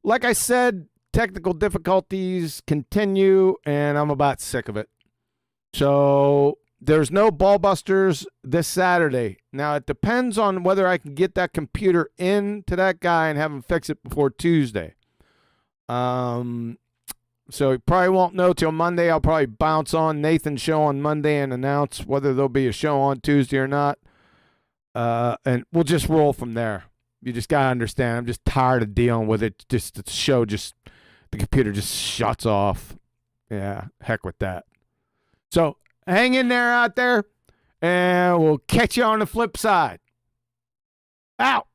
Like I said, technical difficulties continue, and I'm about sick of it. So there's no Ballbusters this Saturday. Now, it depends on whether I can get that computer in to that guy and have him fix it before Tuesday. So you probably won't know till Monday. I'll probably bounce on Nathan's show on Monday and announce whether there'll be a show on Tuesday or not. And we'll just roll from there. You just got to understand, I'm just tired of dealing with it. Just the show, the computer just shuts off. Yeah, heck with that. So hang in there out there, and we'll catch you on the flip side. Out.